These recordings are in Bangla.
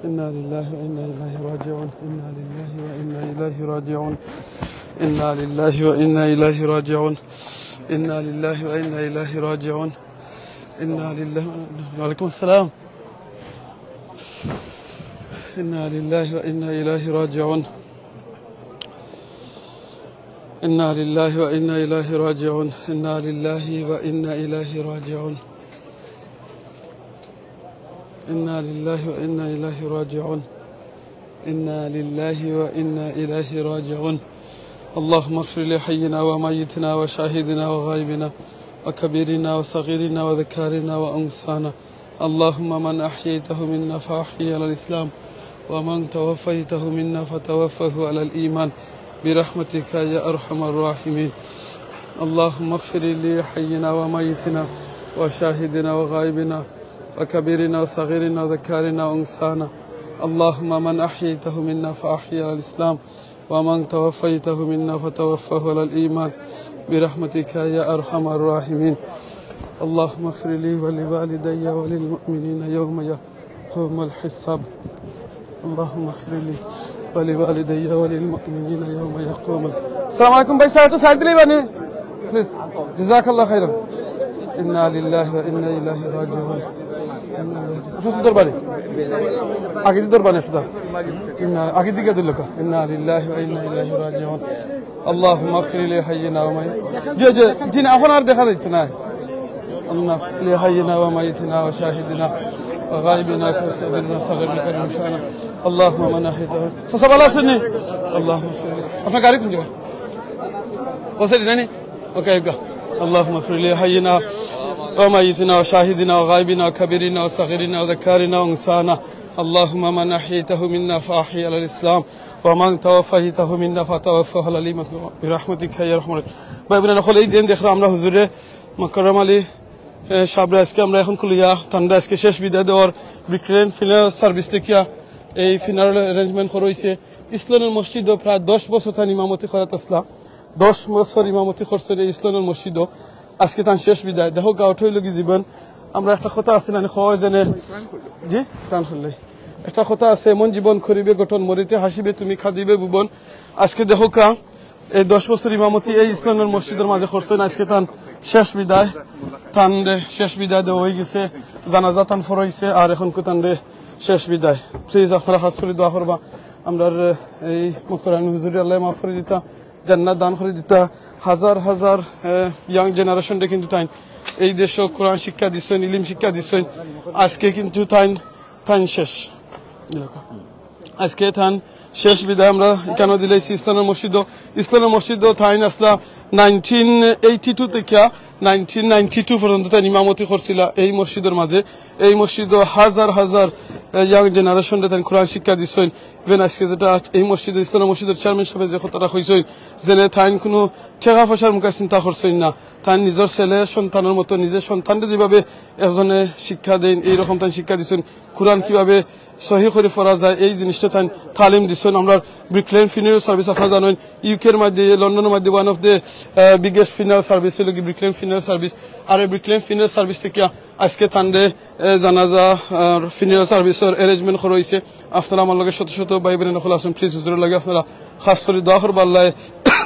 إنا لله وإنا إليه راجعون إنا لله وإنا إليه راجعون إنا لله وإنا إليه راجعون إنا لله وإنا إليه راجعون إنا لله وعليكم السلام إنا لله وإنا إليه راجعون إنا لله وإنا إليه راجعون إنا لله وإنا إليه راجعون إنا لله وإنا إليه راجعون إنا لله وإنا إليه راجعون اللهم اغفر لحينا وميتنا وشاهدنا وغائبنا وكبيرنا وصغيرنا وذكارنا وأنسانا اللهم من أحييته منا فأحيي على الإسلام ومن توفيته منا فتوفه على الإيمان برحمتك يا أرحم الراحمين اللهم اغفر لحينا وميتنا وشاهدنا وغائبنا وكبيرنا وصغيرنا وذكارنا وأنسانا اللهم من أحييته منا فأحيي على الإسلام ومن توفيته منا فتوفه على الإيمان برحمتك يا أرحم الراحمين اللهم اغفر لي ولوالدي وللمؤمنين يوم يقوم الحساب اللهم اغفر لي ولوالدي وللمؤمنين يوم يقوم الحساب. السلام عليكم ভাই স্যার একটু সাইড দিলেই বানি প্লিজ জাযাকাল্লাহ খাইরান إنا لله وإنا إليه راجعون شو দরবারে আগে দি দরবারে শুধু إنا আগে দিকে দিলকা إنا لله وإنا إليه راجعون اللهم اغفر لحينا وميتنا জি জি না এখন আর দেখা যাচ্ছে না اللهم اغفر لحينا وميتنا وشاهدنا وغائبنا وصغيرنا صغيرنا كرمنا اللهم من أحييته سبحان الله سني اللهم اغفر لي আপনার গাড়ি কোন জায়গা ওসেরি নানি ওকে اللهم اغفر لحينا وميتنا وشاهدنا وغائبنا وكبيرنا وصغيرنا وذكارنا وانسانا اللهم من أحييته منا فأحيي على الإسلام ومن توفيته منا فتوفه على الإيمان برحمتك يا أرحم الراحمين ভাই বোনেরা হল এই দিন দেখলাম আমরা হুজুরে মোকাররম আলী সাবরা আজকে আমরা এখন খুলিয়া ঠান্ডা আজকে শেষ বিদায় দেওয়ার বিক্রেন ফিনার সার্ভিস থেকে এই ফিনার অ্যারেঞ্জমেন্ট করা হয়েছে ইসলামের মসজিদও প্রায় 10 বছর তার ইমামতি করাত আসলাম 10 বছর ইমামতি করছে এই ইসলামের মসজিদও আজকে তার শেষ বিদায় দেখো গাউট হইল কি জীবন আমরা একটা কথা আছে না হয় জানে জি টান হলে একটা কথা আছে এমন জীবন করিবে গঠন মরিতে হাসিবে তুমি খাদিবে ভুবন আজকে দেখো কা এই 10 বছর ইমামতি এই ইসলামের মসজিদের মাঝে করছেন আজকে তার শেষ বিদায় তান শেষ বিদায় দেওয়া হয়ে গেছে জানাজা তান ফরাইছে আর এখন কো তান শেষ বিদায় প্লিজ আপনারা খাস করে দোয়া করবা আমরা এই মুকরান হুজুর আল্লাহ মাফ করে দিতা জান্নাত দান করে দিতা হাজার হাজার ইয়াং জেনারেশনটা কিন্তু তাই এই দেশে কোরআন শিক্ষা দিছেন ইলম শিক্ষা দিছেন আজকে কিন্তু তাই শেষ আজকে তান শেষ বিদায় আমরা কেন দিলাইছি ইসলামের মসজিদও তাই আসলা 1982 থেকে 1992 পর্যন্ত তাই ইমামতি করছিল এই মসজিদের মাঝে এই মসজিদও হাজার হাজার ইয়াং জেনারেশন তাই কোরআন শিক্ষা দিছেন ইভেন আজকে যেটা এই মসজিদের ইসলামের মসজিদের চেয়ারম্যান সাহেব যে কথাটা কইছেন যে তাই কোনো টাকা পয়সার মুখে চিন্তা করছেন না তাই নিজের ছেলে সন্তানের মতো নিজের সন্তানকে যেভাবে একজনে শিক্ষা দেন এইরকম তাই শিক্ষা দিছেন কোরআন কিভাবে সহি করে পড়া যায় এই জিনিসটা তাই তালিম দিচ্ছেন আমরা ব্রিকলেন ফিনারেল সার্ভিস আপনারা জানেন ইউকের মধ্যে লন্ডনের মধ্যে one of the biggest funeral service হলো কি ব্রিকলেন ফিনারেল সার্ভিস আর এই ব্রিকলেন ফিনারেল সার্ভিস থেকে আজকে তান্ডে জানাজা ফিনারেল সার্ভিসের অ্যারেঞ্জমেন্ট করা হয়েছে আপনারা আমার লগে শত শত ভাই বোনেরা হল আসুন প্লিজ হুজুরের লাগে আপনারা খাস করে দোয়া করবা আল্লাহ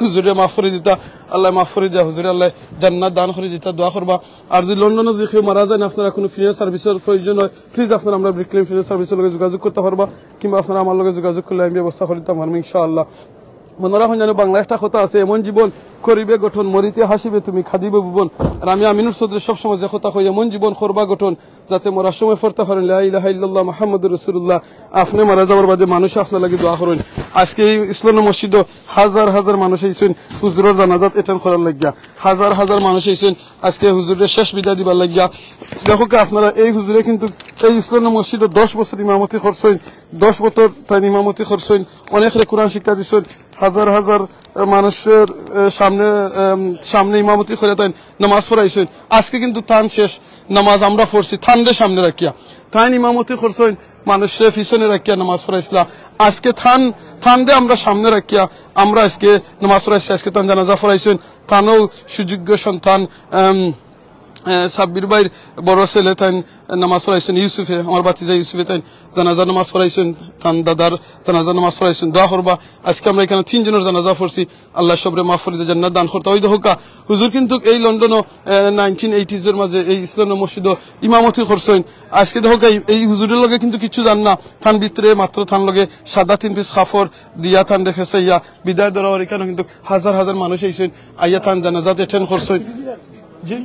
হুজুরে মাফ করে দিতা আল্লাহ মাফ করে দেয়া হুজুরে আল্লাহ জান্নাত দান করে দিতা দোয়া করবা আর যদি লন্ডনে যদি কেউ মারা যায় আপনারা কোনো ফিনারেল সার্ভিসের প্রয়োজন হয় প্লিজ আপনারা আমরা ব্রিকলেন ফিনারেল সার্ভিসের লগে যোগাযোগ করতে পারবা কিংবা আপনারা আমার লগে যোগাযোগ করলে আমি ব্যবস্থা করে দিতাম পারবো ইনশাআল্লাহ মনোরা হন জানো বাংলা একটা কথা আছে এমন জীবন করিবে গঠন মরিতে হাসিবে তুমি খাদিবে ভুবন আর আমি আমিনুর চৌধুরী সবসময় যে কথা কই এমন জীবন করবা গঠন যাতে মরার সময় পড়তে পারেন লা ইলাহা ইল্লাল্লাহ মুহাম্মাদুর রাসূলুল্লাহ আপনি মারা যাওয়ার বাদে মানুষ আপনার লাগি দোয়া করেন আজকে এই ইসলামের মসজিদে হাজার হাজার মানুষ আইছেন হুজুরের জানাজাত এটেন্ড করার লাগিয়া হাজার হাজার মানুষ আইছেন আজকে হুজুরের শেষ বিদায় দিবার লাগিয়া দেখো কি আপনারা এই হুজুরে কিন্তু এই ইসলামের মসজিদে 10 বছর ইমামতি করছেন 10 বছর তাই ইমামতি করছেন অনেক কোরআন শিক্ষা দিছেন হাজার হাজার মানুষের সামনে ইমামতি করে তাই নামাজ পড়াইছেন আজকে কিন্তু তান শেষ নামাজ আমরা পড়ছি থানরে সামনে রাখিয়া তাই ইমামতি করছেন মানুষের পিছনে রাখিয়া নামাজ পড়াইছিলা আজকে থান দে আমরা সামনে রাখিয়া আমরা আজকে নামাজ পড়াইছি আজকে তান জানাজা পড়াইছেন তানও সুযোগ্য সন্তান সাব্বির ভাইয়ের বড় ছেলে তাই নামাজ পড়াইছেন ইউসুফে আমার বাতিজা ইউসুফে তাই জানাজা নামাজ পড়াইছেন তান দাদার জানাজা নামাজ পড়াইছেন দোয়া করবা আজকে আমরা এখানে 3 জনের জানাজা পড়ছি আল্লাহ সবরে মাফ করে জান্নাত দান করতে ওই হোকা হুজুর কিন্তু এই লন্ডনও 1980s এর মাঝে এই ইসলামের মসজিদ ইমামতি করছেন আজকে হোকা এই হুজুরের লগে কিন্তু কিছু জান না থান ভিতরে মাত্র থান লগে সাদা 3 পিস খাফর দিয়া থান রেখে সাইয়া বিদায় দেওয়ার এখানে কিন্তু হাজার হাজার মানুষ আইছেন আইয়া থান জানাজাতে অ্যাটেন্ড করছেন জি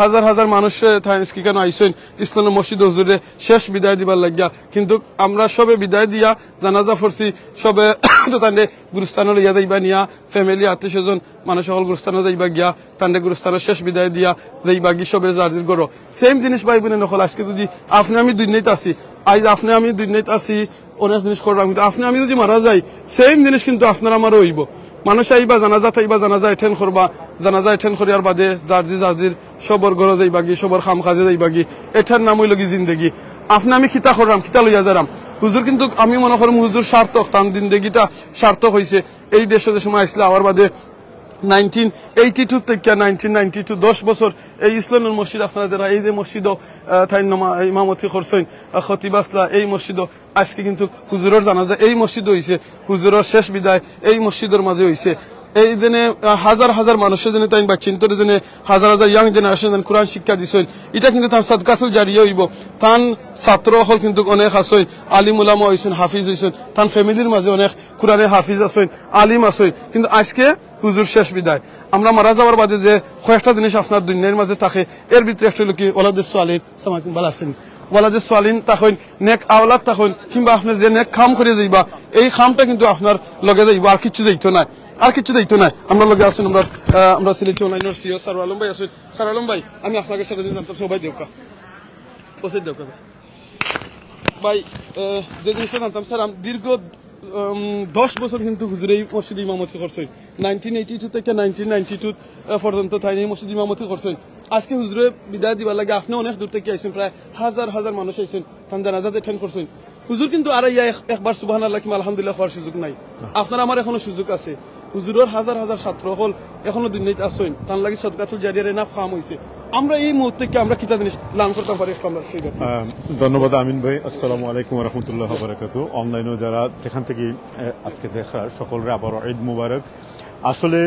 হাজার হাজার মানুষ কেন আইসেন ইসলামের মসজিদ হুজুরে শেষ বিদায় দিবার লাগিয়া কিন্তু আমরা সবে বিদায় দিয়া জানাজা পড়ছি সবে তো তান্ডে গুরুস্থানে লইয়া যাইবা নিয়া ফ্যামিলি আত্মীয় স্বজন মানুষ সকল গুরুস্থানে যাইবা গিয়া তান্ডে গুরুস্থানের শেষ বিদায় দিয়া যাইবা গিয়ে সবে জার্জির করো সেম জিনিস ভাই বোনে নকল আজকে যদি আপনি আমি দুনিয়াতে আছি আজ আপনি আমি দুনিয়াতে আছি অনেক জিনিস করলাম কিন্তু আপনি আমি যদি মারা যাই সেম জিনিস কিন্তু আপনার আমারও হইব মানুষ আইবা জানাজা থাইবা জানাজা এটেন্ড করবা জানাজা এটেন্ড করিয়ার বাদে জার্জির সবর ঘরে যাইবা গি সবর খাম কাজে যাইবা গি এটার নাম হইল কি জিন্দেগি আপনি আমি খিতা করলাম খিতা লইয়া যারাম হুজুর কিন্তু আমি মনে করি হুজুর সার্থক তান জিন্দেগিটা সার্থক হয়েছে এই দেশে সময় আসলে আবার বাদে 1982 থেকে 1992 10 বছর এই ইসলামের মসজিদ আপনাদের এই যে মসজিদ ইমামতি করছেন খতিব আসলা এই মসজিদ আজকে কিন্তু হুজুরের জানাজা এই মসজিদ হয়েছে হুজুরের শেষ বিদায় এই মসজিদের মাঝে হয়েছে এই দিনে হাজার হাজার মানুষের জন্য তাই বা চিন্তর জন্য হাজার হাজার ইয়াং জেনারেশন কোরআন শিক্ষা দিছেন এটা কিন্তু তার সাদকাতুল জারিয়া হইব তান ছাত্র হল কিন্তু অনেক আছেন আলিম উলামা হয়েছেন হাফিজ হয়েছেন তান ফ্যামিলির মাঝে অনেক কোরআনে হাফিজ আছেন আলিম আছেন কিন্তু আজকে হুজুর শেষ বিদায় আমরা মারা যাওয়ার বাদে যে কয়েকটা জিনিস আপনার দুনিয়ার মাঝে থাকে এর ভিতরে একটা হলো কি ওলাদের সোয়ালিন সামাকিন ভালো আছেন ওলাদের সোয়ালিন তখন নেক আওলাদ তখন কিংবা আপনি যে নেক খাম করে যাইবা এই খামটা কিন্তু আপনার লগে যাইবা আর কিছু যাইতো না আর কিছু দায়িত্ব নাই আমরা লোকে আসুন আমরা সিলেটি অনলাইনের সিও সার আলম ভাই আসুন সার আলম ভাই আমি আপনাকে সাথে জানতাম সবাই দেউকা পৌঁছে দেউকা ভাই যে জিনিসটা জানতাম স্যার দীর্ঘ 10 বছর কিন্তু হুজুর এই মসজিদ ইমামতি করছেন 1982 থেকে 1992 পর্যন্ত তাই এই মসজিদ ইমামতি করছেন আজকে হুজুরে বিদায় দিবার লাগে আপনি অনেক দূর থেকে আইছেন প্রায় হাজার হাজার মানুষ আইছেন তান জানাজাতে অ্যাটেন্ড করছেন হুজুর কিন্তু আর একবার সুবহানাল্লাহ কিংবা আলহামদুলিল্লাহ হওয়ার সুযোগ নাই আপনার আমার এখনো সুযোগ আছে হুজুরের হাজার হাজার ছাত্র হল এখনো দুনিয়াতে আসছেন তার লাগি সদকাতুল জারিয়ার এনাফ কাম হইছে আমরা এই মুহূর্তে কি আমরা কিতা জিনিস লাভ করতে পারি ধন্যবাদ আমিন ভাই আসসালামু আলাইকুম ওয়া রাহমাতুল্লাহি ওয়া বারাকাতুহু অনলাইনে যারা যেখান থেকে আজকে দেখার সকলরে আবার ঈদ মুবারক আসলে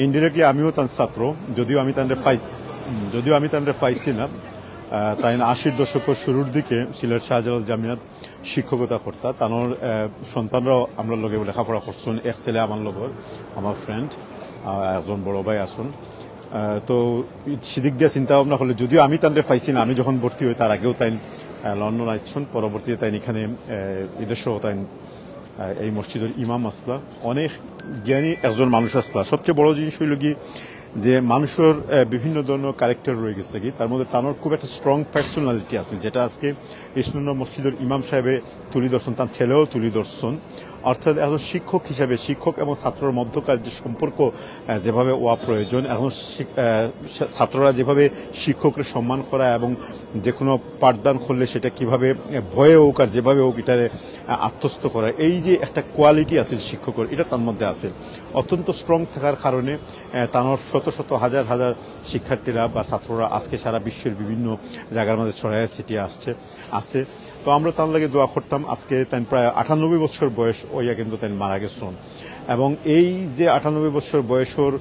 ইনডিরেক্টলি আমিও তার ছাত্র যদিও আমি তাদের পাইছি না তাই 80 দশকের শুরুর দিকে সিলেট শাহজালাল জামিয়াত শিক্ষকতা করতা তার সন্তানরাও আমরা লগে লেখাপড়া করছেন এক ছেলে আমার লগর আমার ফ্রেন্ড একজন বড় ভাই আসুন তো সেদিক দিয়ে চিন্তা ভাবনা করলে যদিও আমি তাদের পাইছি না আমি যখন ভর্তি হই তার আগেও তাই লন্ডন আসছেন পরবর্তীতে তাই এখানে বিদেশও তাই এই মসজিদের ইমাম আসলা অনেক জ্ঞানী একজন মানুষ আসলা সবচেয়ে বড় জিনিস হইল কি যে মানুষের বিভিন্ন ধরনের ক্যারেক্টার রয়ে গেছে কি তার মধ্যে তার খুব একটা স্ট্রং পার্সোনালিটি আছে যেটা আজকে ইসলামের মসজিদের ইমাম সাহেবে তুলি ধরছেন তার ছেলেও তুলি ধরছেন অর্থাৎ একজন শিক্ষক হিসাবে শিক্ষক এবং ছাত্রের মধ্যকার যে সম্পর্ক যেভাবে ওয়া প্রয়োজন এখন ছাত্ররা যেভাবে শিক্ষকের সম্মান করা এবং যে কোনো পাঠদান করলে সেটা কিভাবে ভয়ে হোক আর যেভাবে হোক এটা আত্মস্থ করা এই যে একটা কোয়ালিটি আছে শিক্ষকের এটা তার মধ্যে আছে অত্যন্ত স্ট্রং থাকার কারণে তার শত শত হাজার হাজার শিক্ষার্থীরা বা ছাত্ররা আজকে সারা বিশ্বের বিভিন্ন জায়গার মধ্যে ছড়াইয়া ছিটিয়ে আছে তো আমরা তার লাগে দোয়া করতাম আজকে তাই প্রায় 98 বছর বয়স ওইয়া কিন্তু তাই মারা গেছেন এবং এই যে 98 বছর বয়সের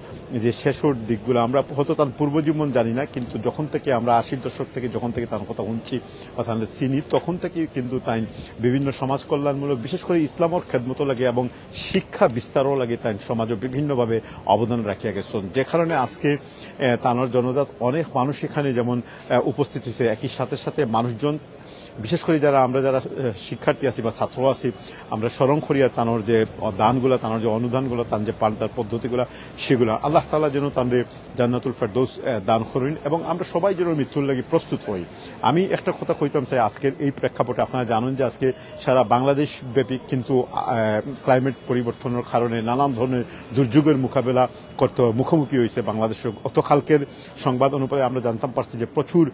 যে শেষের দিকগুলো আমরা হয়তো তার পূর্বজীবন জানি না কিন্তু যখন থেকে আমরা 80 দশক থেকে যখন থেকে তার কথা শুনছি বা তাহলে চিনি তখন থেকে কিন্তু তাই বিভিন্ন সমাজ কল্যাণমূলক বিশেষ করে ইসলামর খেদমত লাগে এবং শিক্ষা বিস্তারও লাগে তাই সমাজে বিভিন্নভাবে অবদান রাখিয়া গেছেন যে কারণে আজকে তানোর জনজাত অনেক মানুষ এখানে যেমন উপস্থিত হয়েছে একই সাথে সাথে মানুষজন বিশেষ করে আমরা যারা শিক্ষার্থী আছি বা ছাত্র আছি আমরা স্মরণ করিয়া তানোর যে দানগুলো তানোর যে অনুদানগুলো তার যে পাঠদার পদ্ধতিগুলো সেগুলো আল্লাহ তাআলা যেন তানরে জান্নাতুল ফেরদৌস দান করেন এবং আমরা সবাই যেন মৃত্যুর লাগি প্রস্তুত হই আমি একটা কথা কইতাম চাই আজকের এই প্রেক্ষাপটে আপনারা জানেন যে আজকে সারা বাংলাদেশ ব্যাপী কিন্তু ক্লাইমেট পরিবর্তনের কারণে নানান ধরনের দুর্যোগের মোকাবেলা করতে মুখোমুখি হয়েছে বাংলাদেশের গতকালকের সংবাদ অনুযায়ী আমরা জানতাম পারছি যে প্রচুর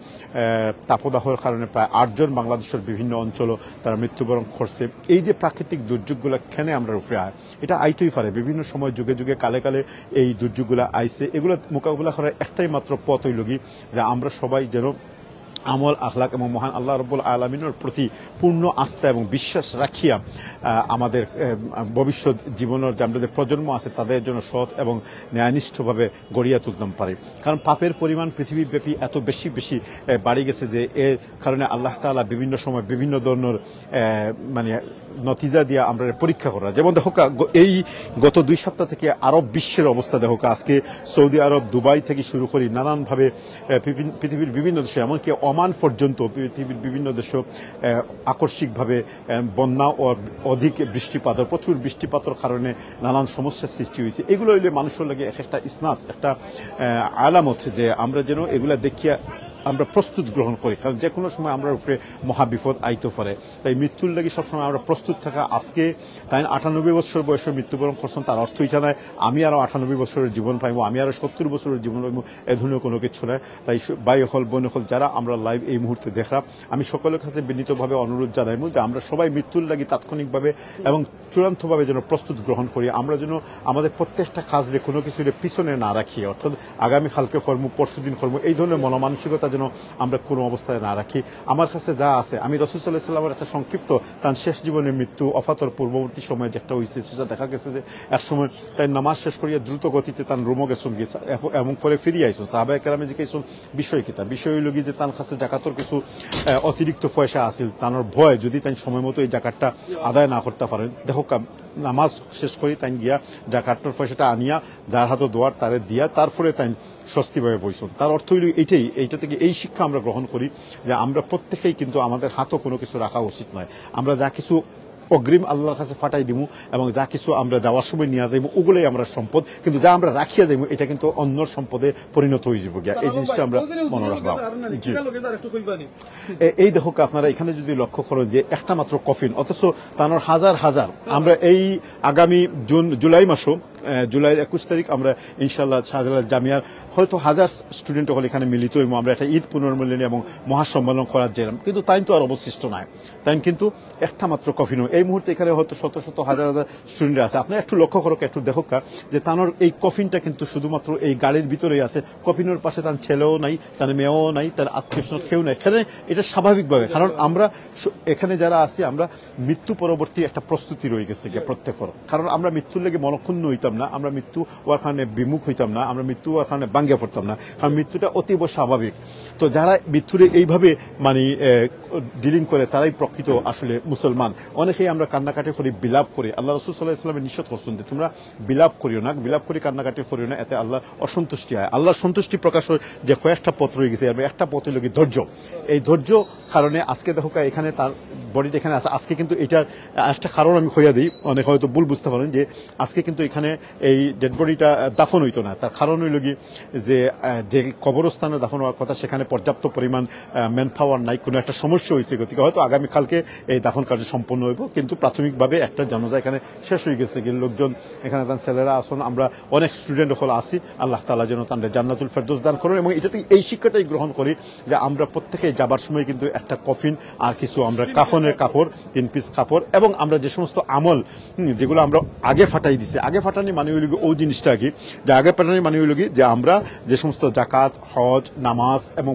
তাপদাহের কারণে প্রায় 8 জন বাংলাদেশের বিভিন্ন অঞ্চলও তারা মৃত্যুবরণ করছে। এই যে প্রাকৃতিক দুর্যোগগুলো কেনে আমরা উপরে আয়, এটা আইতেই পারে, বিভিন্ন সময় যুগে যুগে কালে কালে এই দুর্যোগগুলো আইছে। এগুলো মোকাবিলা করার একটাই মাত্র পথ হইল কি, যে আমরা সবাই যেন আমল আখলাক এবং মহান আল্লাহ রাব্বুল আলামিনের প্রতি পূর্ণ আস্থা এবং বিশ্বাস রাখিয়া আমাদের ভবিষ্যৎ জীবনের যে আমাদের প্রজন্ম আছে তাদের জন্য সৎ এবং ন্যায়নিষ্ঠভাবে গড়িয়া তুলতে পারি। কারণ পাপের পরিমাণ পৃথিবীব্যাপী এত বেশি বেশি বাড়ি গেছে যে এর কারণে আল্লাহ তাআলা বিভিন্ন সময় বিভিন্ন ধরনের মানে নতিজা দিয়ে আমরা পরীক্ষা করা। যেমন দেখো এই গত 2 সপ্তাহ থেকে আরব বিশ্বের অবস্থা দেখো, আজকে সৌদি আরব, দুবাই থেকে শুরু করি নানানভাবে পৃথিবীর বিভিন্ন দেশে, এমনকি ওমান পর্যন্ত পৃথিবীর বিভিন্ন দেশে আকস্মিকভাবে বন্যা ও অধিক বৃষ্টিপাত, প্রচুর বৃষ্টিপাতের কারণে নানান সমস্যার সৃষ্টি হয়েছে। এগুলো হইলে মানুষের লাগে একটা ইসনাত, একটা আলামত যে আমরা যেন এগুলা দেখিয়া আমরা প্রস্তুত গ্রহণ করি। কারণ যে কোনো সময় আমরা উপরে মহাবিপদ আইতে পারে, তাই মৃত্যুর লাগি সবসময় আমরা প্রস্তুত থাকা। আজকে তাই 98 বছর বয়সে মৃত্যুবরণ করছেন, তার অর্থ এটা নয় আমি আরো 98 বছরের জীবন পাইব, আমি আরো 70 বছরের জীবন পাইব, এ ধরনের কোনো কিছু নয়। তাই ভাই হল বোন হল যারা আমরা লাইভ এই মুহূর্তে দেখলাম, আমি সকলের কাছে বিনীতভাবে অনুরোধ জানাইব যে আমরা সবাই মৃত্যুর লাগি তাৎক্ষণিকভাবে এবং চূড়ান্তভাবে যেন প্রস্তুত গ্রহণ করি। আমরা যেন আমাদের প্রত্যেকটা কাজে কোনো কিছু পিছনে না রাখি, অর্থাৎ আগামী কালকে কর্ম, পরশুদিন কর্ম, এই ধরনের মনোমানসিকতা যেন আমরা কোনো অবস্থায় না রাখি। আমার কাছে যা আছে, আমি রাসূল সাল্লাল্লাহু আলাইহি ওয়াসাল্লামের একটা সংক্ষিপ্ত তার শেষ জীবনের মৃত্যু অফাতর পূর্ববর্তী সময়ে যেটা হয়েছে, সেটা দেখা গেছে যে এক সময় তাই নামাজ শেষ করিয়া দ্রুত গতিতে তার রুমে গেছেন এবং পরে ফিরিয়ে আইসুন। সাহাবায়ে কেরামে জিজ্ঞাসুন বিষয় কি, তার বিষয় হইল যে তার কাছে জাকাতর কিছু অতিরিক্ত পয়সা আসিল, তার ভয় যদি তাই সময় মতো এই জাকাতটা আদায় না করতে পারেন। দেখো নামাজ শেষ করি তাই গিয়া জাকাতর পয়সাটা আনিয়া যার হাতে দোয়ার তারে দিয়া তারপরে তাই স্বস্তিভাবে বইসুন। তার অর্থ হইল এইটা থেকে এই শিক্ষা আমরা গ্রহণ করি যে আমরা প্রত্যেকেই কিন্তু আমাদের হাতও কোনো কিছু রাখা উচিত নয়। আমরা যা কিছু অগ্রিম আল্লাহর কাছে ফাটাই দিব এবং যা কিছু আমরা যাওয়ার সময় নিয়ে যাইব ওগুলোই আমরা সম্পদ, কিন্তু যা আমরা রাখিয়া যাইব এটা কিন্তু অন্যর সম্পদে পরিণত হয়ে যাব গিয়া। এই জিনিসটা আমরা মনে রাখবো। এই দেখো আপনারা এখানে যদি লক্ষ্য করেন যে একটা মাত্র কফিন, অথচ তার হাজার হাজার, আমরা এই আগামী জুলাই মাসও জুলাই 21 তারিখ আমরা ইনশাআল্লাহ শাহজালাল জামিয়ার হয়তো 1000 স্টুডেন্ট হল এখানে মিলিত হইব, আমরা একটা ঈদ পুনর্মিলনী এবং মহাসম্মেলন করার জেরাম, কিন্তু তাই তো আর অবশিষ্ট নাই। তাই কিন্তু একটা মাত্র কফিনও এই মুহূর্তে এখানে হয়তো শত শত হাজার হাজার স্টুডেন্ট আছে। আপনি একটু লক্ষ্য করো, একটু দেখো যে তানোর এই কফিনটা কিন্তু শুধুমাত্র এই গাড়ির ভিতরেই আছে। কফিনের পাশে তার ছেলেও নাই, তার মেয়েও নাই, তার আত্মীয় স্বজন কেউ নাই। এখানে এটা স্বাভাবিকভাবে, কারণ আমরা এখানে যারা আছি আমরা মৃত্যু পরবর্তী একটা প্রস্তুতি রয়ে গেছে প্রত্যেকের। কারণ আমরা মৃত্যুর লেগে মনক্ষুণ্ণ হইতাম না, আমরা মৃত্যু হওয়ার কারণে বিমুখ হইতাম না, আমরা মৃত্যু হওয়ার কারণে বাঙ্গিয়া পড়তাম না, কারণ মৃত্যুটা অতীব স্বাভাবিক। তো যারা মৃত্যুরে এইভাবে মানে ডিলিং করে তারাই প্রকৃত আসলে মুসলমান। অনেকেই আমরা কান্নাকাটি করি, বিলাপ করি। আল্লাহ রাসূল সাল্লাল্লাহু আলাইহি ওয়াসাল্লাম নিষেধ করছেন যে তোমরা বিলাপ করিও না, বিলাপ করি কান্নাকাটি করিও না, এতে আল্লাহ অসন্তুষ্টি হয়। আল্লাহ সন্তুষ্টি প্রকাশের যে কয়েকটা পথ রয়ে গেছে, একটা পথ হল ধৈর্য। এই ধৈর্য কারণে আজকে দেখো এখানে তার বডিটা এখানে আছে। আজকে কিন্তু এটার একটা কারণ আমি খোঁজা দিই, অনেক হয়তো ভুল বুঝতে পারেন যে আজকে কিন্তু এখানে এই ডেড বডিটা দাফন হইতো না। তার কারণ হইল কি যে কবরস্থানে দাফন হওয়ার কথা সেখানে পর্যাপ্ত পরিমাণ ম্যান পাওয়ার নাই, কোনো একটা সমস্যা হয়েছে, গতিকে হয়তো আগামীকালকে এই দাফন কার্য সম্পন্ন হইব। কিন্তু প্রাথমিকভাবে একটা জানাজা এখানে শেষ হয়ে গেছে, লোকজন এখানে তার ছেলেরা আসুন, আমরা অনেক স্টুডেন্ট হল আসি। আল্লাহ তাআলা যেন তাদের জান্নাতুল ফেরদৌস দান করেন এবং এটা থেকে এই শিক্ষাটাই গ্রহণ করি যে আমরা প্রত্যেকেই যাবার সময় কিন্তু একটা কফিন আর কিছু আমরা কাফনের কাপড়, 3 পিস কাপড় এবং আমরা যে সমস্ত আমল যেগুলো আমরা আগে ফাটাই দিছি, আগে ফাটানি মানে হইল ওই জিনিসটা কি, যে আগে ফাটানি মানে হইল কি যে আমরা যে সমস্ত জাকাত, হজ, নামাজ এবং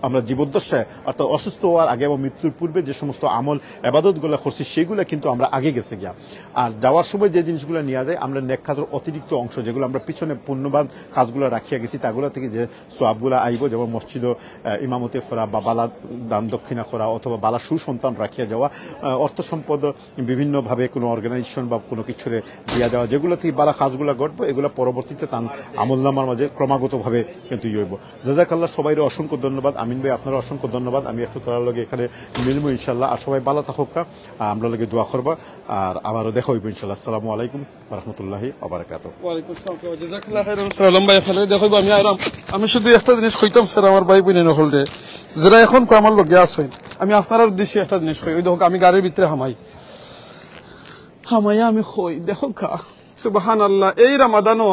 আমরা জীবদ্দশায় অর্থাৎ অসুস্থ হওয়ার আগে এবং মৃত্যুর পূর্বে যে সমস্ত আমল ইবাদতগুলো করছি সেগুলো কিন্তু আমরা আগে গেছে গিয়া। আর যাওয়ার সময় যে জিনিসগুলো নিয়ে যায় আমরা নেক কাজের অতিরিক্ত অংশ যেগুলো আমরা পিছনে পুণ্যবান কাজগুলো রাখিয়া গেছি তাগুলো থেকে যে সোয়াবগুলো আইব, যেমন মসজিদ ইমামতি করা বা বালা দান দক্ষিণা করা অথবা বালা সুসন্তান রাখিয়া যাওয়া, অর্থ সম্পদ বিভিন্নভাবে কোনো অর্গানাইজেশন বা কোনো কিছুরে দিয়া দেওয়া, যেগুলো থেকে বালা কাজগুলো ঘটবো এগুলো পরবর্তীতে তার আমলনামার মাঝে ক্রমাগতভাবে কিন্তু ইয়ে হইব। জাযাকাল্লাহ, সবাইরে অসংখ্য ধন্যবাদ। আমিন ভাই আপনারা অসংখ্য ধন্যবাদ। আমি একটু তোরার লগে এখানে মিলবো ইনশাল্লাহ। আর সবাই ভালো থাকুক, আমরা লগে দোয়া করবা, আর আবারও দেখা হইব ইনশাল্লাহ। আসসালামু আলাইকুম ওয়া রাহমাতুল্লাহি ওয়া বারাকাতুহু। ওয়ালাইকুম আসসালাম, জাযাকাল্লাহ খাইরান। সালাম ভাই, আপনারা দেখাইব। আমি শুধু একটা জিনিস কইতাম স্যার, আমার ভাই বোন নকল দে যারা এখন আমার লগে আছেন, আমি আপনার উদ্দেশ্যে একটা জিনিস কই। ওই দেখো আমি গাড়ির ভিতরে হামাইয়া আমি কই দেখো সুবহানাল্লাহ, এই রমাদানও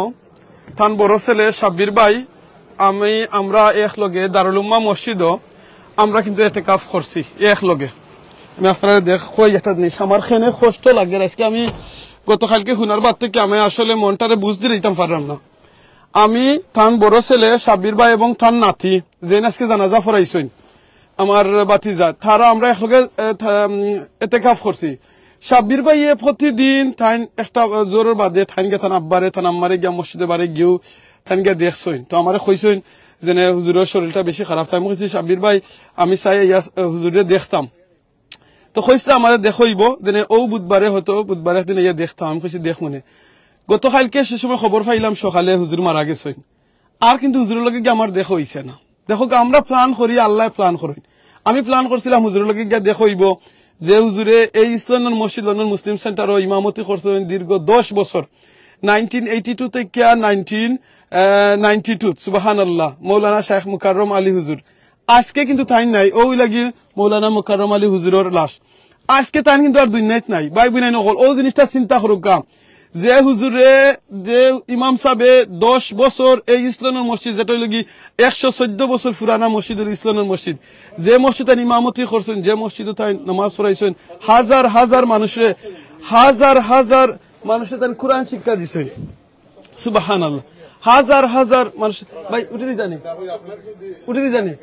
তান বড় ছেলে সাব্বির ভাই আমরা এক লগে দারুল উম্মাহ মসজিদও আমরা কিন্তু ইতিকাফ করছি এক লগে। আমি আপনারা দেখো একটা জিনিস আমার খেনে কষ্ট লাগে আজকে আমি গতকালকে শুনার বাদ থেকে আমি আসলে মনটারে বুঝতে দিতাম পারলাম না আমি থান বড় ছেলে সাব্বির ভাই এবং থান নাতি যে আজকে জানাজা ফরাইছেন আমার বাতিজা তারা আমরা একলগে এতেকাফ করছি সাব্বির ভাই প্রতিদিন থাইন একটা জোরের বাদে থাইন গে থান আব্বারে থান আম্মারে গিয়া মসজিদে বারে গিয়েও থাইন গিয়া দেখছেন তো আমারে কইছেন যে হুজুরের শরীরটা বেশি খারাপ তাই আমি সাব্বির ভাই আমি চাই হুজুরে দেখতাম তো কইসলে আমার দেখইব যে ও বুধবারে হয়তো বুধবারে একদিন ইয়া দেখতাম আমি কইছি দেখ মনে গতকালকে সে সময় খবর পাইলাম সকালে হুজুর মারা গেছেন আর কিন্তু হুজুরের লগে গিয়ে আমার দেখা হইছে না দেখো আমরা প্ল্যান করি আল্লাহ প্ল্যান করেন আমি প্ল্যান করছিলাম হুজুরের লগে গিয়ে দেখইব যে হুজুরে এই ইসলামের মসজিদ লন্ডন মুসলিম সেন্টারও ইমামতি করছেন দীর্ঘ 10 বছর 1982 থেকে 1992 সুবহানাল্লাহ মৌলানা শাইখ মুকাররম আলী হুজুর আজকে কিন্তু তাই নাই ওই লাগি মৌলানা মুকাররম আলী হুজুরের লাশ আজকে তাই কিন্তু আর দুনিয়াত নাই বাই বুনাই নকল ও জিনিসটা চিন্তা করুক যে হুজুরে যে ইমাম সাহেব 10 বছর এই ইসলামের মসজিদ যেটা লাগি 114 বছর পুরানা মসজিদুল ইসলামের মসজিদ যে মসজিদে ইমামতি করছেন যে মসজিদে তাই নামাজ পড়াইছেন হাজার হাজার মানুষের তাই কোরআন শিক্ষা দিছেন সুবহানাল্লাহ হাজার হাজার মানুষ ভাই উঠে দি জানি